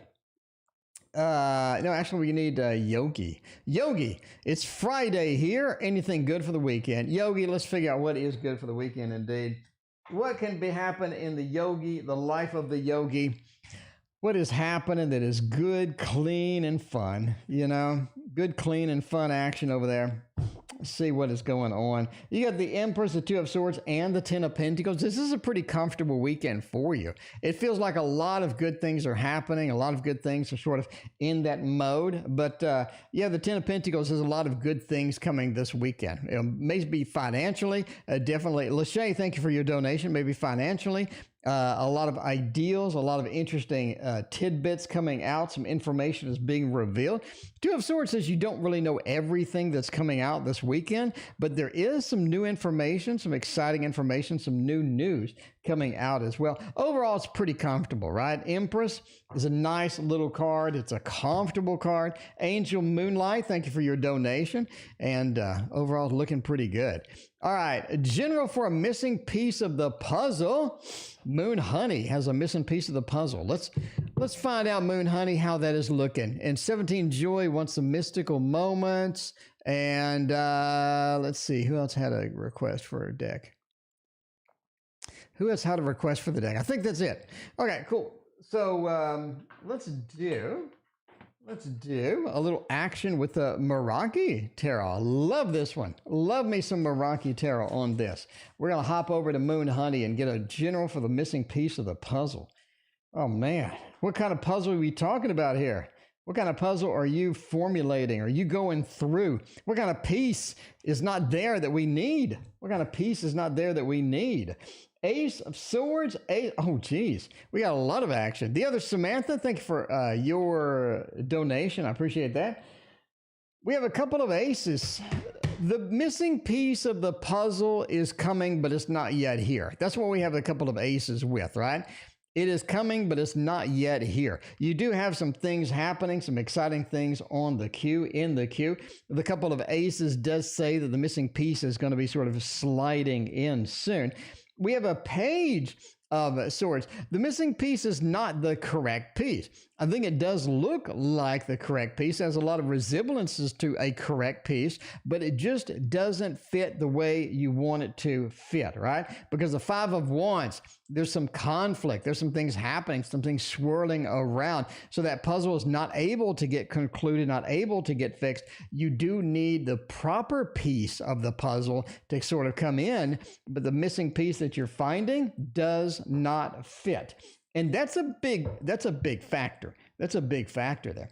No, actually, we need Yogi. Yogi, it's Friday here. Anything good for the weekend? Yogi, let's figure out what is good for the weekend indeed. What can happen in the Yogi, the life of the Yogi? what is happening that is good, clean, and fun. You know, good, clean, and fun action over there. Let's see what is going on. You got the Empress, the Two of Swords, and the Ten of Pentacles. This is a pretty comfortable weekend for you. It feels like a lot of good things are happening. A lot of good things are sort of in that mode. But yeah, the Ten of Pentacles has a lot of good things coming this weekend. It may be financially, definitely. Lachey, thank you for your donation. Maybe financially. A lot of ideals, a lot of interesting tidbits coming out. Some information is being revealed. Two of Swords says you don't really know everything that's coming out this weekend, but there is some new information, some exciting information, some new news coming out as well. Overall, it's pretty comfortable, right? Empress is a nice little card. It's a comfortable card. Angel Moonlight, thank you for your donation. And overall, looking pretty good. All right, General for a missing piece of the puzzle. Moon Honey has a missing piece of the puzzle. Let's find out, Moon Honey, how that is looking. And 17 Joy wants some mystical moments. And let's see, who else had a request for a deck? Who else had a request for the deck? I think that's it. Okay, cool. So let's do a little action with the Meraki Tarot. Love this one. Love me some Meraki Tarot on this. We're going to hop over to Moon Honey and get a general for the missing piece of the puzzle. Oh, man. What kind of puzzle are we talking about here? What kind of puzzle are you formulating? Are you going through? What kind of piece is not there that we need? What kind of piece is not there that we need? Ace of Swords. Oh, geez. We got a lot of action. The other Samantha, thank you for your donation. I appreciate that. We have a couple of aces. The missing piece of the puzzle is coming, but it's not yet here. That's what we have a couple of aces with, right? It is coming, but it's not yet here. You do have some things happening, some exciting things on the queue, in the queue. The couple of aces does say that the missing piece is going to be sort of sliding in soon. We have a Page of Swords. The missing piece is not the correct piece. I think it does look like the correct piece. It has a lot of resemblances to a correct piece, but it just doesn't fit the way you want it to fit, right? Because the Five of Wands, there's some conflict. There's some things happening, some things swirling around. So that puzzle is not able to get concluded, not able to get fixed. You do need the proper piece of the puzzle to sort of come in, but the missing piece that you're finding does not fit. And that's a big factor. That's a big factor there.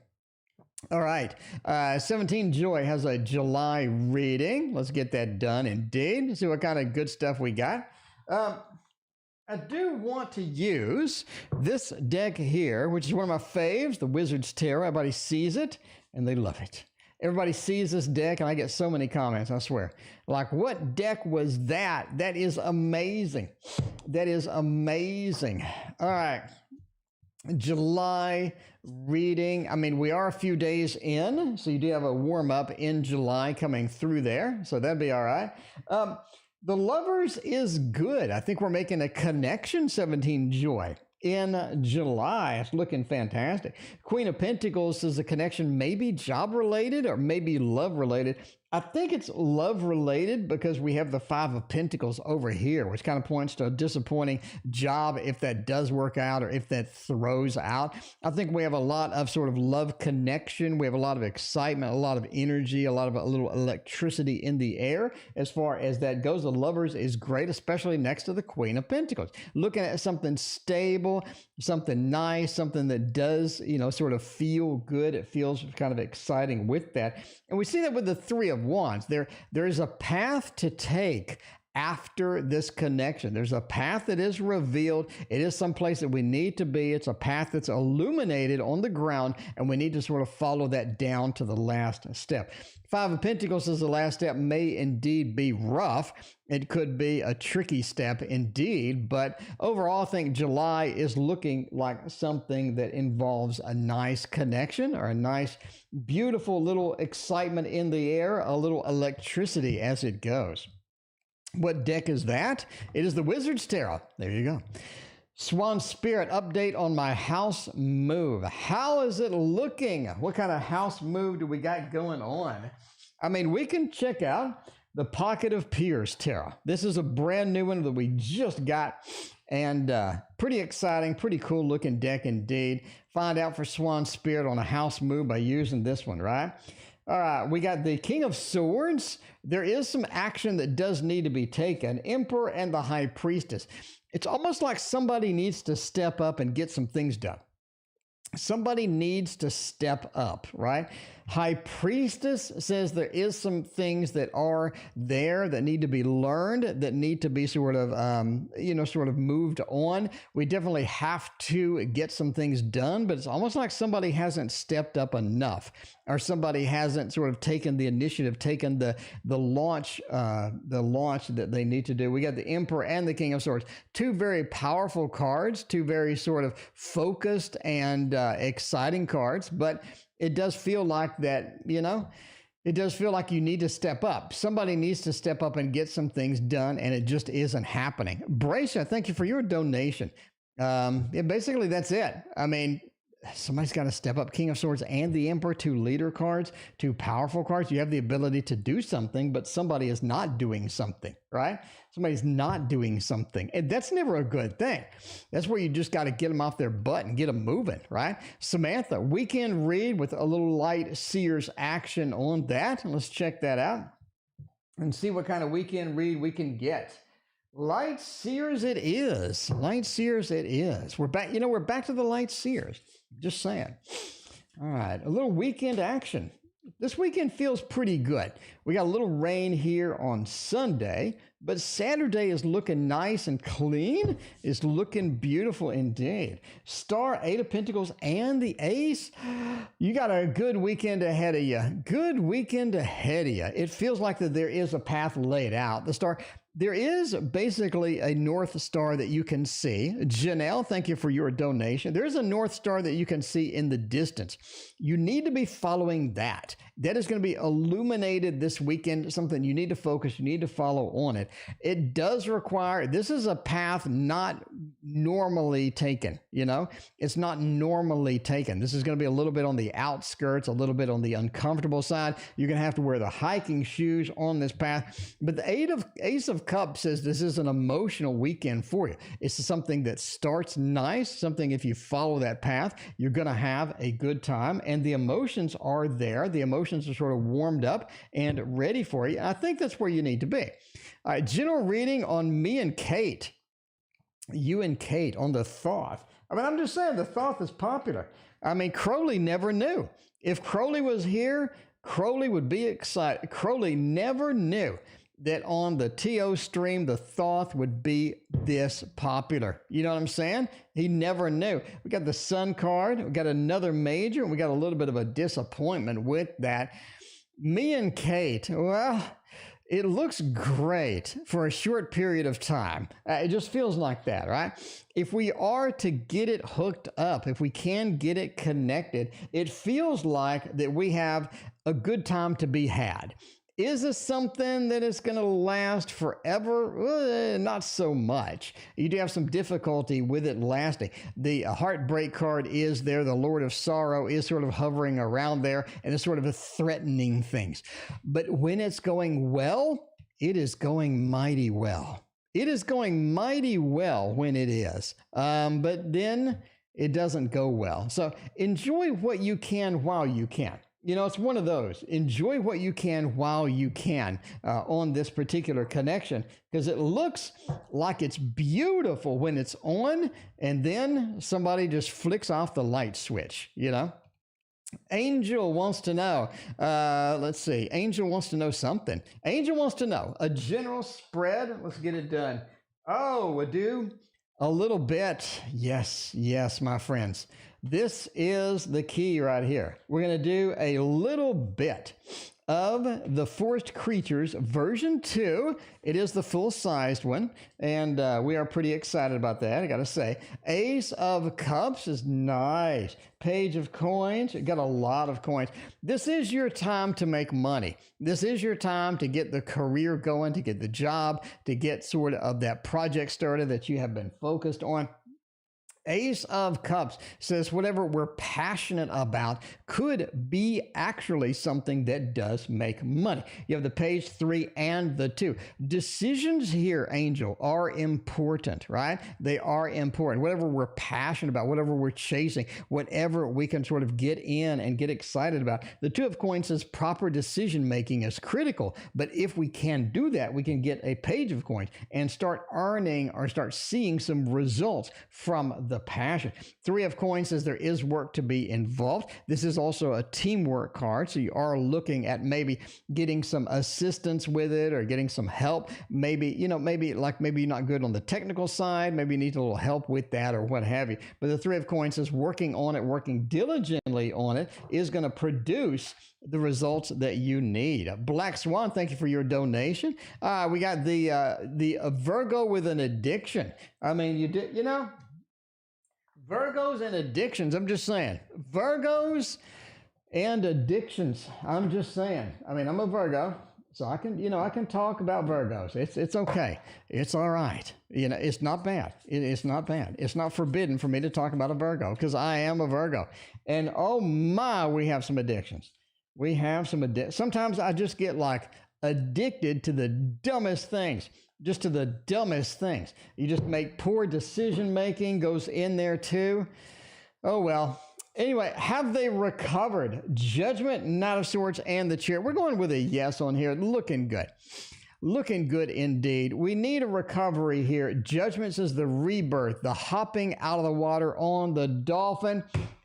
All right. 17 Joy has a July reading. Let's get that done indeed. See what kind of good stuff we got. I do want to use this deck here, which is one of my faves, the Wizard's Tarot. Everybody sees it and they love it. Everybody sees this deck, and I get so many comments, I swear. Like, what deck was that? That is amazing. That is amazing. All right. July reading. I mean, we are a few days in, so you do have a warm-up in July coming through there, so that'd be all right. The Lovers is good. I think we're making a connection, 17 Joy. In July, it's looking fantastic. Queen of Pentacles says the connection may be job related or maybe love related. I think it's love related because we have the Five of Pentacles over here, which kind of points to a disappointing job if that does work out or if that throws out. I think we have a lot of sort of love connection. We have a lot of excitement, a lot of energy, a little electricity in the air as far as that goes. The Lovers is great, especially next to the Queen of Pentacles. Looking at something stable, something nice, something that does, sort of feel good. It feels kind of exciting with that. And we see that with the Three of Wands. There is a path to take after this connection. There's a path that is revealed. It is someplace that we need to be. It's a path that's illuminated on the ground, and we need to sort of follow that down to the last step. Five of Pentacles says the last step may indeed be rough. It could be a tricky step indeed, but overall I think July is looking like something that involves a nice connection or a nice, beautiful little excitement in the air, a little electricity as it goes. What deck is that? It is the Wizard's Tarot. There you go. Swan Spirit, update on my house move. How is it looking? What kind of house move do we got going on? I mean, we can check out the Pocket of Peers Tarot. This is a brand new one that we just got, and pretty exciting, pretty cool looking deck indeed. Find out for Swan Spirit on a house move by using this one, right? All right, we got the King of Swords. There is some action that does need to be taken. Emperor and the High Priestess. It's almost like somebody needs to step up and get some things done. Somebody needs to step up, right? High Priestess says there is some things that are there that need to be learned, that need to be sort of, sort of moved on. We definitely have to get some things done, but it's almost like somebody hasn't stepped up enough, or somebody hasn't sort of taken the initiative, taken the launch that they need to do. We got the Emperor and the King of Swords, two very powerful cards, two very sort of focused and exciting cards, but it does feel like that, it does feel like you need to step up. Somebody needs to step up and get some things done, and it just isn't happening. Bracia, thank you for your donation. Basically, that's it. I mean, somebody's got to step up. King of Swords and the Emperor, two leader cards, two powerful cards. You have the ability to do something, but somebody is not doing something, right? Somebody's not doing something. And that's never a good thing. That's where you just got to get them off their butt and get them moving, right? Samantha, weekend read with a little light seers action on that. Let's check that out and see what kind of weekend read we can get. Light seers it is. Light seers it is. We're back, we're back to the light seers. Just saying. All right, a little weekend action. This weekend feels pretty good. We got a little rain here on Sunday, but Saturday is looking nice and clean. It's looking beautiful indeed. Star, Eight of Pentacles, and the Ace. You got a good weekend ahead of you. Good weekend ahead of you. It feels like that there is a path laid out. The Star, there is basically a North Star that you can see. Janelle, thank you for your donation. There's a North Star that you can see in the distance. You need to be following that. That is going to be illuminated this weekend, something you need to focus, you need to follow on it. It does require, this is a path not normally taken, It's not normally taken. This is going to be a little bit on the outskirts, a little bit on the uncomfortable side. You're going to have to wear the hiking shoes on this path. But the Ace of Cups says this is an emotional weekend for you. It's something that starts nice, something if you follow that path, you're going to have a good time, and the emotions are there. The emotions are sort of warmed up and ready for you. I think that's where you need to be. All right, general reading on me and Kate. You and Kate on the Thoth. I mean, I'm just saying the Thoth is popular. I mean, Crowley never knew. If Crowley was here, Crowley would be excited. Crowley never knew that on the TO stream, the Thoth would be this popular. You know what I'm saying? He never knew. We got the Sun card. We got another major, and we got a little bit of a disappointment with that. Me and Kate, well, it looks great for a short period of time. It just feels like that, right? If we are to get it hooked up, if we can get it connected, it feels like that we have a good time to be had. Is this something that is going to last forever? Not so much. You do have some difficulty with it lasting. The heartbreak card is there. The Lord of Sorrow is sort of hovering around there, and it's sort of threatening things. But when it's going well, it is going mighty well. It is going mighty well when it is. But then it doesn't go well. So enjoy what you can while you can. It's one of those. Enjoy what you can while you can on this particular connection, because it looks like it's beautiful when it's on, and then somebody just flicks off the light switch, Angel wants to know, let's see. Angel wants to know something. Angel wants to know a general spread. Let's get it done. Oh, we do a little bit. Yes, my friends. This is the key right here. We're going to do a little bit of the Forest Creatures version 2. It is the full-sized one, and we are pretty excited about that, I got to say. Ace of Cups is nice. Page of Coins, got a lot of coins. This is your time to make money. This is your time to get the career going, to get the job, to get sort of that project started that you have been focused on. Ace of Cups says whatever we're passionate about could be actually something that does make money. You have the page 3 and the 2. Decisions here, Angel, are important, right? They are important. Whatever we're passionate about, whatever we're chasing, whatever we can sort of get in and get excited about. The 2 of Coins says proper decision making is critical. But if we can do that, we can get a Page of Coins and start earning or start seeing some results from the passion. 3 of Coins says there is work to be involved. This is also a teamwork card, so you are looking at maybe getting some assistance with it or getting some help. Maybe you're not good on the technical side. Maybe you need a little help with that or what have you. But the 3 of Coins says working on it, working diligently on it is going to produce the results that you need. Black Swan, thank you for your donation. We got the Virgo with an addiction. I mean, Virgos and addictions, I'm just saying. Virgos and addictions, I'm just saying. I mean, I'm a Virgo, so I can talk about Virgos. It's okay. It's all right. It's not bad. It's not bad. It's not forbidden for me to talk about a Virgo because I am a Virgo. And oh my, we have some addictions. We have some addictions. Sometimes I just get like addicted to the dumbest things. Just to the dumbest things. You just make poor decision making goes in there too. Oh, well. Anyway, have they recovered? Judgment, Knight of Swords, and the Chariot. We're going with a yes on here. Looking good. Looking good indeed. We need a recovery here. Judgment says the rebirth, the hopping out of the water on the dolphin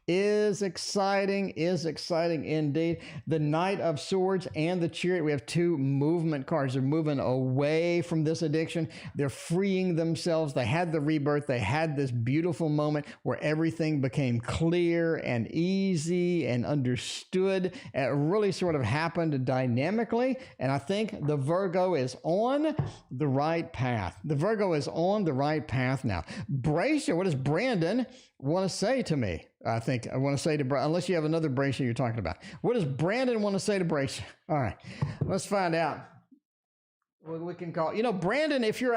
is exciting indeed. The Knight of Swords and the Chariot, we have 2 movement cards. They're moving away from this addiction. They're freeing themselves. They had the rebirth. They had this beautiful moment where everything became clear and easy and understood. It really sort of happened dynamically. And I think the Virgo is on the right path. The Virgo is on the right path now. Bracer, what does Brandon want to say to me? I think I want to say to unless you have another Bracer you're talking about. What does Brandon want to say to Bracer? All right, let's find out. What we can call, Brandon, if you're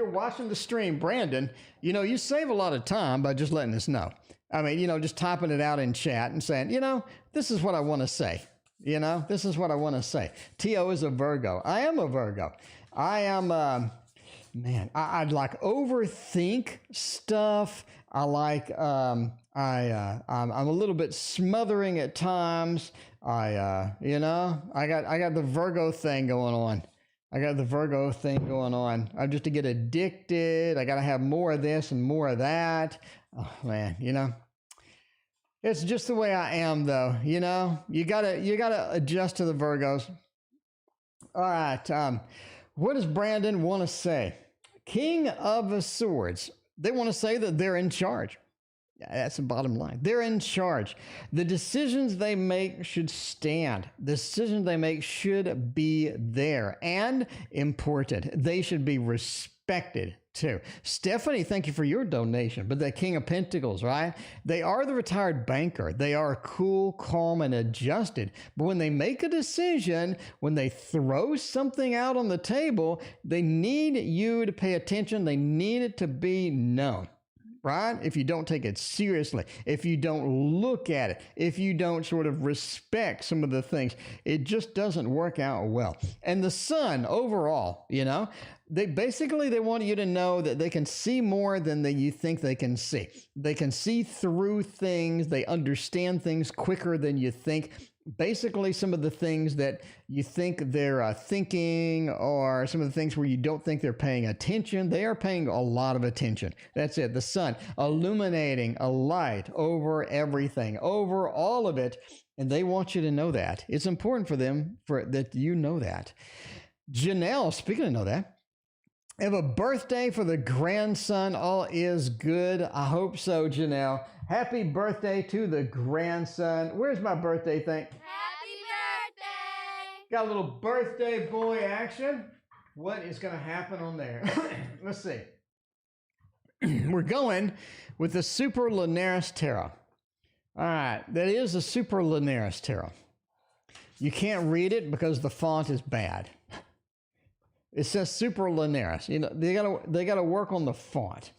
watching the stream, Brandon, you save a lot of time by just letting us know. I mean, just typing it out in chat and saying, this is what I want to say. This is what I want to say. T.O. is a Virgo. I am a Virgo. I am, I'd like overthink stuff. I like, I'm a little bit smothering at times. I got the Virgo thing going on. I just to get addicted. I got to have more of this and more of that. Oh man, it's just the way I am though. You gotta adjust to the Virgos. All right. What does Brandon want to say? King of Swords. They want to say that they're in charge. That's the bottom line. They're in charge. The decisions they make should stand. The decisions they make should be there and important. They should be respected too. Stephanie, thank you for your donation. But the King of Pentacles, right? They are the retired banker. They are cool, calm, and adjusted. But when they make a decision, when they throw something out on the table, they need you to pay attention. They need it to be known. Right? If you don't take it seriously, if you don't look at it, if you don't sort of respect some of the things, it just doesn't work out well. And the Sun overall, they want you to know that they can see more than you think they can see. They can see through things. They understand things quicker than you think. Basically, some of the things that you think they're thinking, or some of the things where you don't think they're paying attention, they are paying a lot of attention. That's it. The Sun illuminating a light over everything, over all of it. And they want you to know that. It's important for them that you know that. Janelle, speaking of know that, I have a birthday for the grandson. All is good. I hope so, Janelle. Happy birthday to the grandson. Where's my birthday thing? Happy birthday! Got a little birthday boy action. What is going to happen on there? Let's see. We're going with the Super Lunaris Tarot. All right, that is a Super Lunaris Tarot. You can't read it because the font is bad. It says Super Lunaris. They gotta work on the font.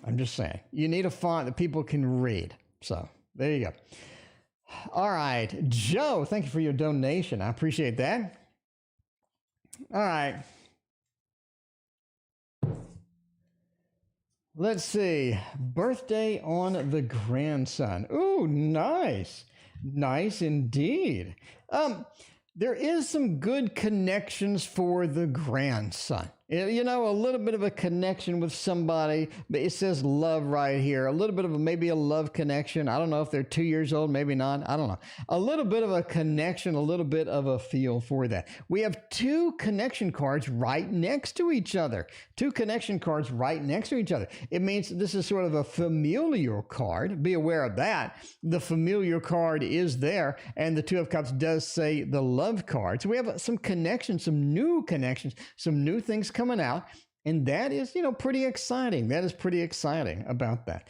I'm just saying. You need a font that people can read. So there you go. All right. Joe, thank you for your donation. I appreciate that. All right. Let's see. Birthday on the grandson. Ooh, nice. Nice indeed. There is some good connections for the grandson. You know, a little bit of a connection with somebody, but it says love right here. A little bit of maybe a love connection. I don't know if they're 2 years old, maybe not. I don't know. A little bit of a connection, a little bit of a feel for that. We have 2 connection cards right next to each other. 2 connection cards right next to each other. It means this is sort of a familial card. Be aware of that. The familiar card is there, and the 2 of Cups does say the love card. So we have some connections, some new connections, some new things coming out, and that is, you know, pretty exciting. That is pretty exciting about that.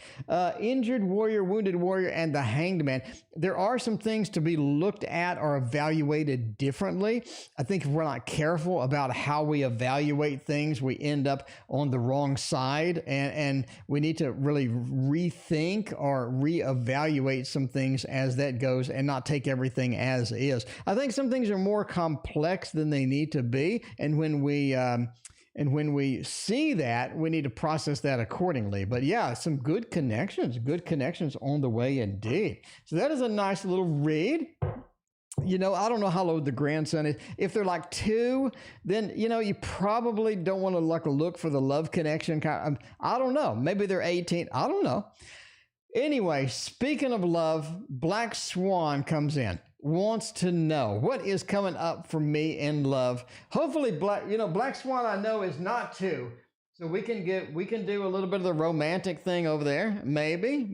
Injured warrior, wounded warrior, and the hanged man. There are some things to be looked at or evaluated differently. I think if we're not careful about how we evaluate things, we end up on the wrong side, and we need to really rethink or reevaluate some things as that goes and not take everything as is. I think some things are more complex than they need to be, and when we see that, we need to process that accordingly. But yeah, some good connections on the way indeed. So that is a nice little read. You know, I don't know how old the grandson is. If they're like 2, then, you know, you probably don't want to look for the love connection. I don't know. Maybe they're 18. I don't know. Anyway, speaking of love, Black Swan comes in. Wants to know what is coming up for me in love. Hopefully, Black Swan I know is not 2, so we can do a little bit of the romantic thing over there. Maybe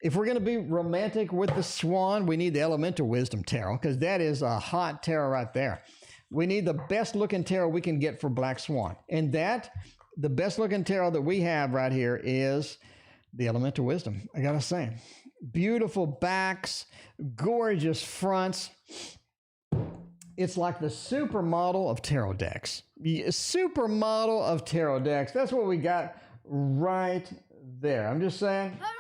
if we're gonna be romantic with the Swan, we need the Elemental Wisdom Tarot, because that is a hot tarot right there. We need the best looking tarot we can get for Black Swan, and the best looking tarot that we have right here is the Elemental Wisdom. I gotta say. Beautiful backs, gorgeous fronts. It's like the supermodel of tarot decks. Supermodel of tarot decks. That's what we got right there. I'm just saying. Hooray!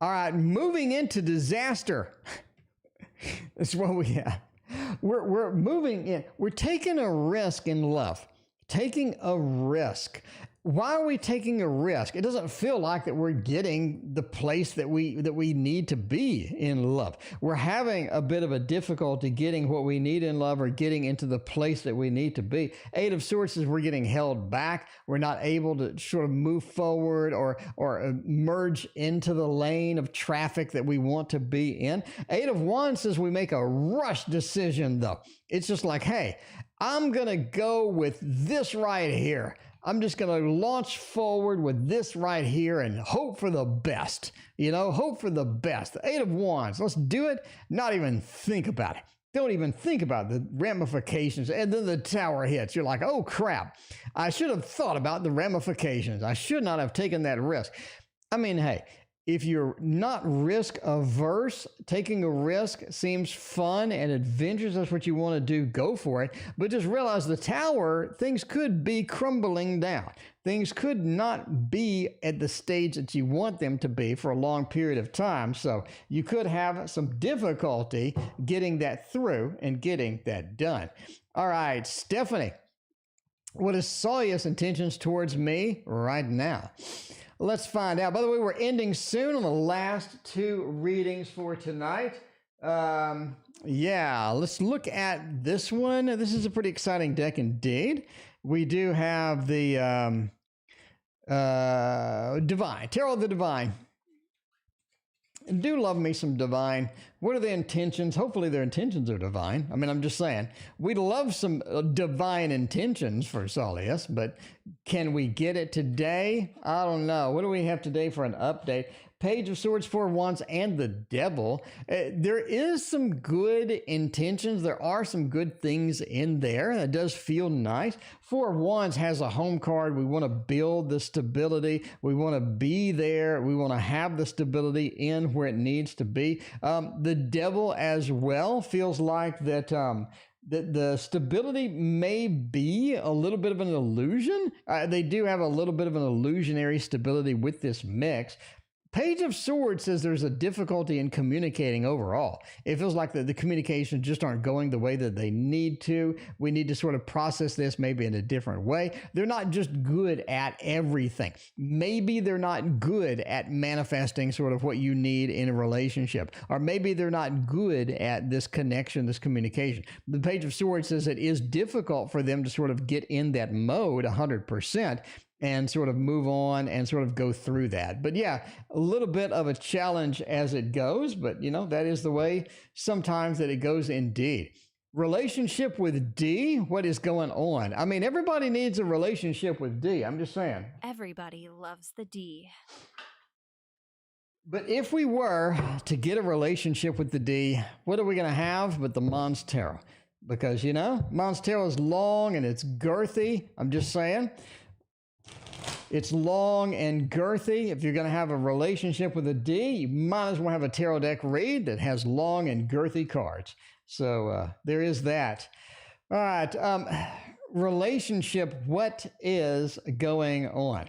All right, moving into disaster. That's what we have. We're moving in. We're taking a risk in love. Taking a risk. Why are we taking a risk? It doesn't feel like that we're getting the place that we need to be in love. We're having a bit of a difficulty getting what we need in love or getting into the place that we need to be. 8 of Swords is we're getting held back. We're not able to sort of move forward or merge into the lane of traffic that we want to be in. 8 of Wands says we make a rush decision though. It's just like, hey, I'm going to go with this right here. I'm just going to launch forward with this right here and hope for the best. You know, hope for the best. The 8 of Wands. Let's do it. Not even think about it. Don't even think about the ramifications. And then the Tower hits. You're like, oh, crap. I should have thought about the ramifications. I should not have taken that risk. I mean, hey, if you're not risk averse, taking a risk seems fun and adventurous. That's what you want to do. Go for it. But just realize the Tower, things could be crumbling down. Things could not be at the stage that you want them to be for a long period of time. So you could have some difficulty getting that through and getting that done. All right, Stephanie, what is Sawye's intentions towards me right now? Let's find out. By the way, we're ending soon on the last 2 readings for tonight. Yeah, let's look at this one. This is a pretty exciting deck indeed. We do have the Divine, Tarot of the Divine. Do love me some Divine. What are the intentions? Hopefully their intentions are divine. I mean, I'm just saying, we'd love some divine intentions for Soleus, but can we get it today? I don't know. What do we have today for an update? Page of Swords, 4 of Wands, and the Devil. There is some good intentions. There are some good things in there. That does feel nice. 4 of Wands has a home card. We want to build the stability. We want to be there. We want to have the stability in where it needs to be. The Devil as well feels like that the stability may be a little bit of an illusion. They do have a little bit of an illusionary stability with this mix. Page of Swords says there's a difficulty in communicating overall. It feels like the communications just aren't going the way that they need to. We need to sort of process this maybe in a different way. They're not just good at everything. Maybe they're not good at manifesting sort of what you need in a relationship. Or maybe they're not good at this connection, this communication. The Page of Swords says it is difficult for them to sort of get in that mode 100%. And sort of move on and sort of go through that. But yeah, a little bit of a challenge as it goes, but you know, that is the way sometimes that it goes indeed. Relationship with D, what is going on? I mean, everybody needs a relationship with D, I'm just saying. Everybody loves the D. But if we were to get a relationship with the D, what are we going to have but the Mons Tarot? Because, you know, Mons Tarot is long and it's girthy, I'm just saying. It's long and girthy. If you're going to have a relationship with a D, you might as well have a tarot deck read that has long and girthy cards. So there is that. All right. Relationship, what is going on?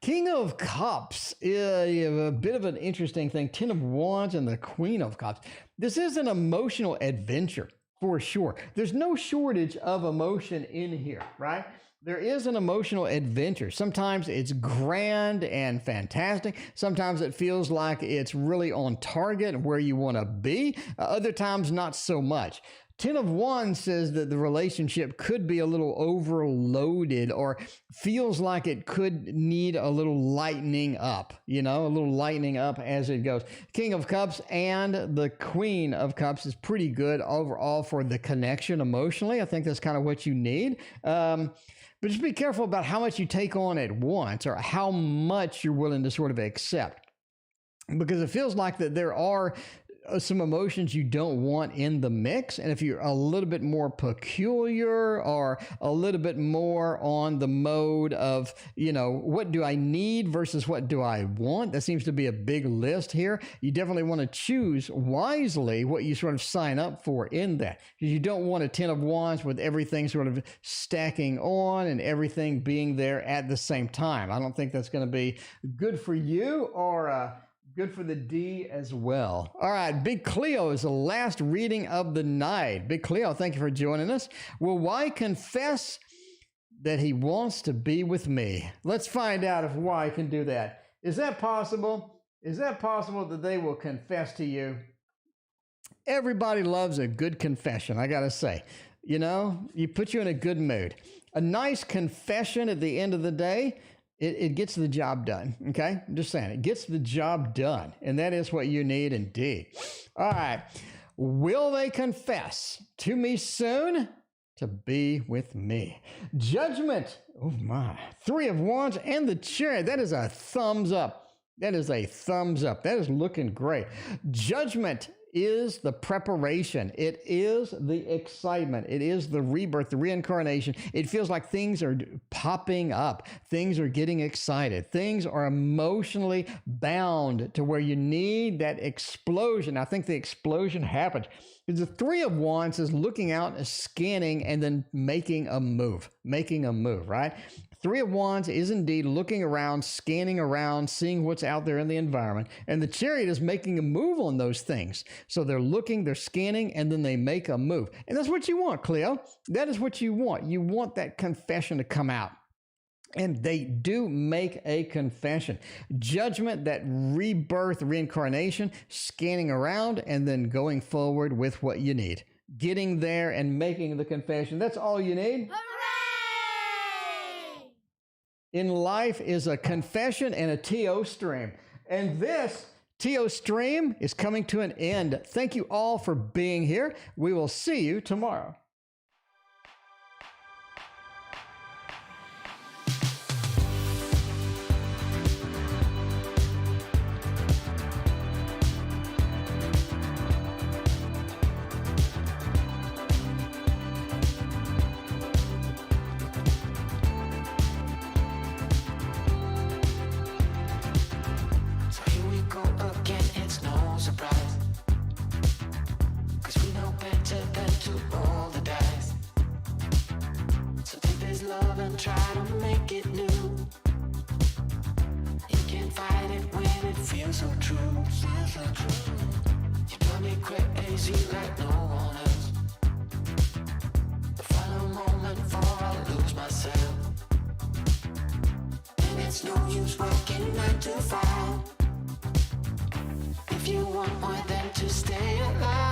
King of Cups, a bit of an interesting thing. 10 of Wands and the Queen of Cups. This is an emotional adventure for sure. There's no shortage of emotion in here, right? There is an emotional adventure. Sometimes it's grand and fantastic. Sometimes it feels like it's really on target where you want to be. Other times, not so much. 10 of Wands says that the relationship could be a little overloaded or feels like it could need a little lightening up, you know, a little lightening up as it goes. King of Cups and the Queen of Cups is pretty good overall for the connection emotionally. I think that's kind of what you need. But just be careful about how much you take on at once or how much you're willing to sort of accept. Because it feels like that there are some emotions you don't want in the mix. And if you're a little bit more peculiar or a little bit more on the mode of, you know, what do I need versus what do I want? That seems to be a big list here. You definitely want to choose wisely what you sort of sign up for in that. Because you don't want a 10 of Wands with everything sort of stacking on and everything being there at the same time. I don't think that's going to be good for you or good for the D as well. All right, Big Cleo is the last reading of the night. Big Cleo, thank you for joining us. Will Y confess that he wants to be with me? Let's find out if Y can do that. Is that possible? Is that possible that they will confess to you? Everybody loves a good confession, I gotta say. You know, you put you in a good mood. A nice confession at the end of the day, it gets the job done, okay? I'm just saying, it gets the job done, and that is what you need indeed. All right, will they confess to me soon to be with me? Judgment, oh my, 3 of Wands and the Chariot, that is a thumbs up. That is a thumbs up. That is looking great. Judgment is the preparation. It is the excitement. It is the rebirth, the reincarnation. It feels like things are popping up. Things are getting excited. Things are emotionally bound to where you need that explosion. I think the explosion happened. The 3 of Wands is looking out, scanning, and then making a move, right? 3 of Wands is indeed looking around, scanning around, seeing what's out there in the environment. And the Chariot is making a move on those things. So they're looking, they're scanning, and then they make a move. And that's what you want, Cleo. That is what you want. You want that confession to come out. And they do make a confession. Judgment, that rebirth, reincarnation, scanning around, and then going forward with what you need. Getting there and making the confession. That's all you need. Hooray! In life is a confession and a TO stream. And this TO stream is coming to an end. Thank you all for being here. We will see you tomorrow. So here we go again, it's no surprise. 'Cause we know better than to roll the so true, so true. You drive me crazy like no one else. The final moment before I lose myself. And it's no use working 9 to 5 if you want more than to stay alive.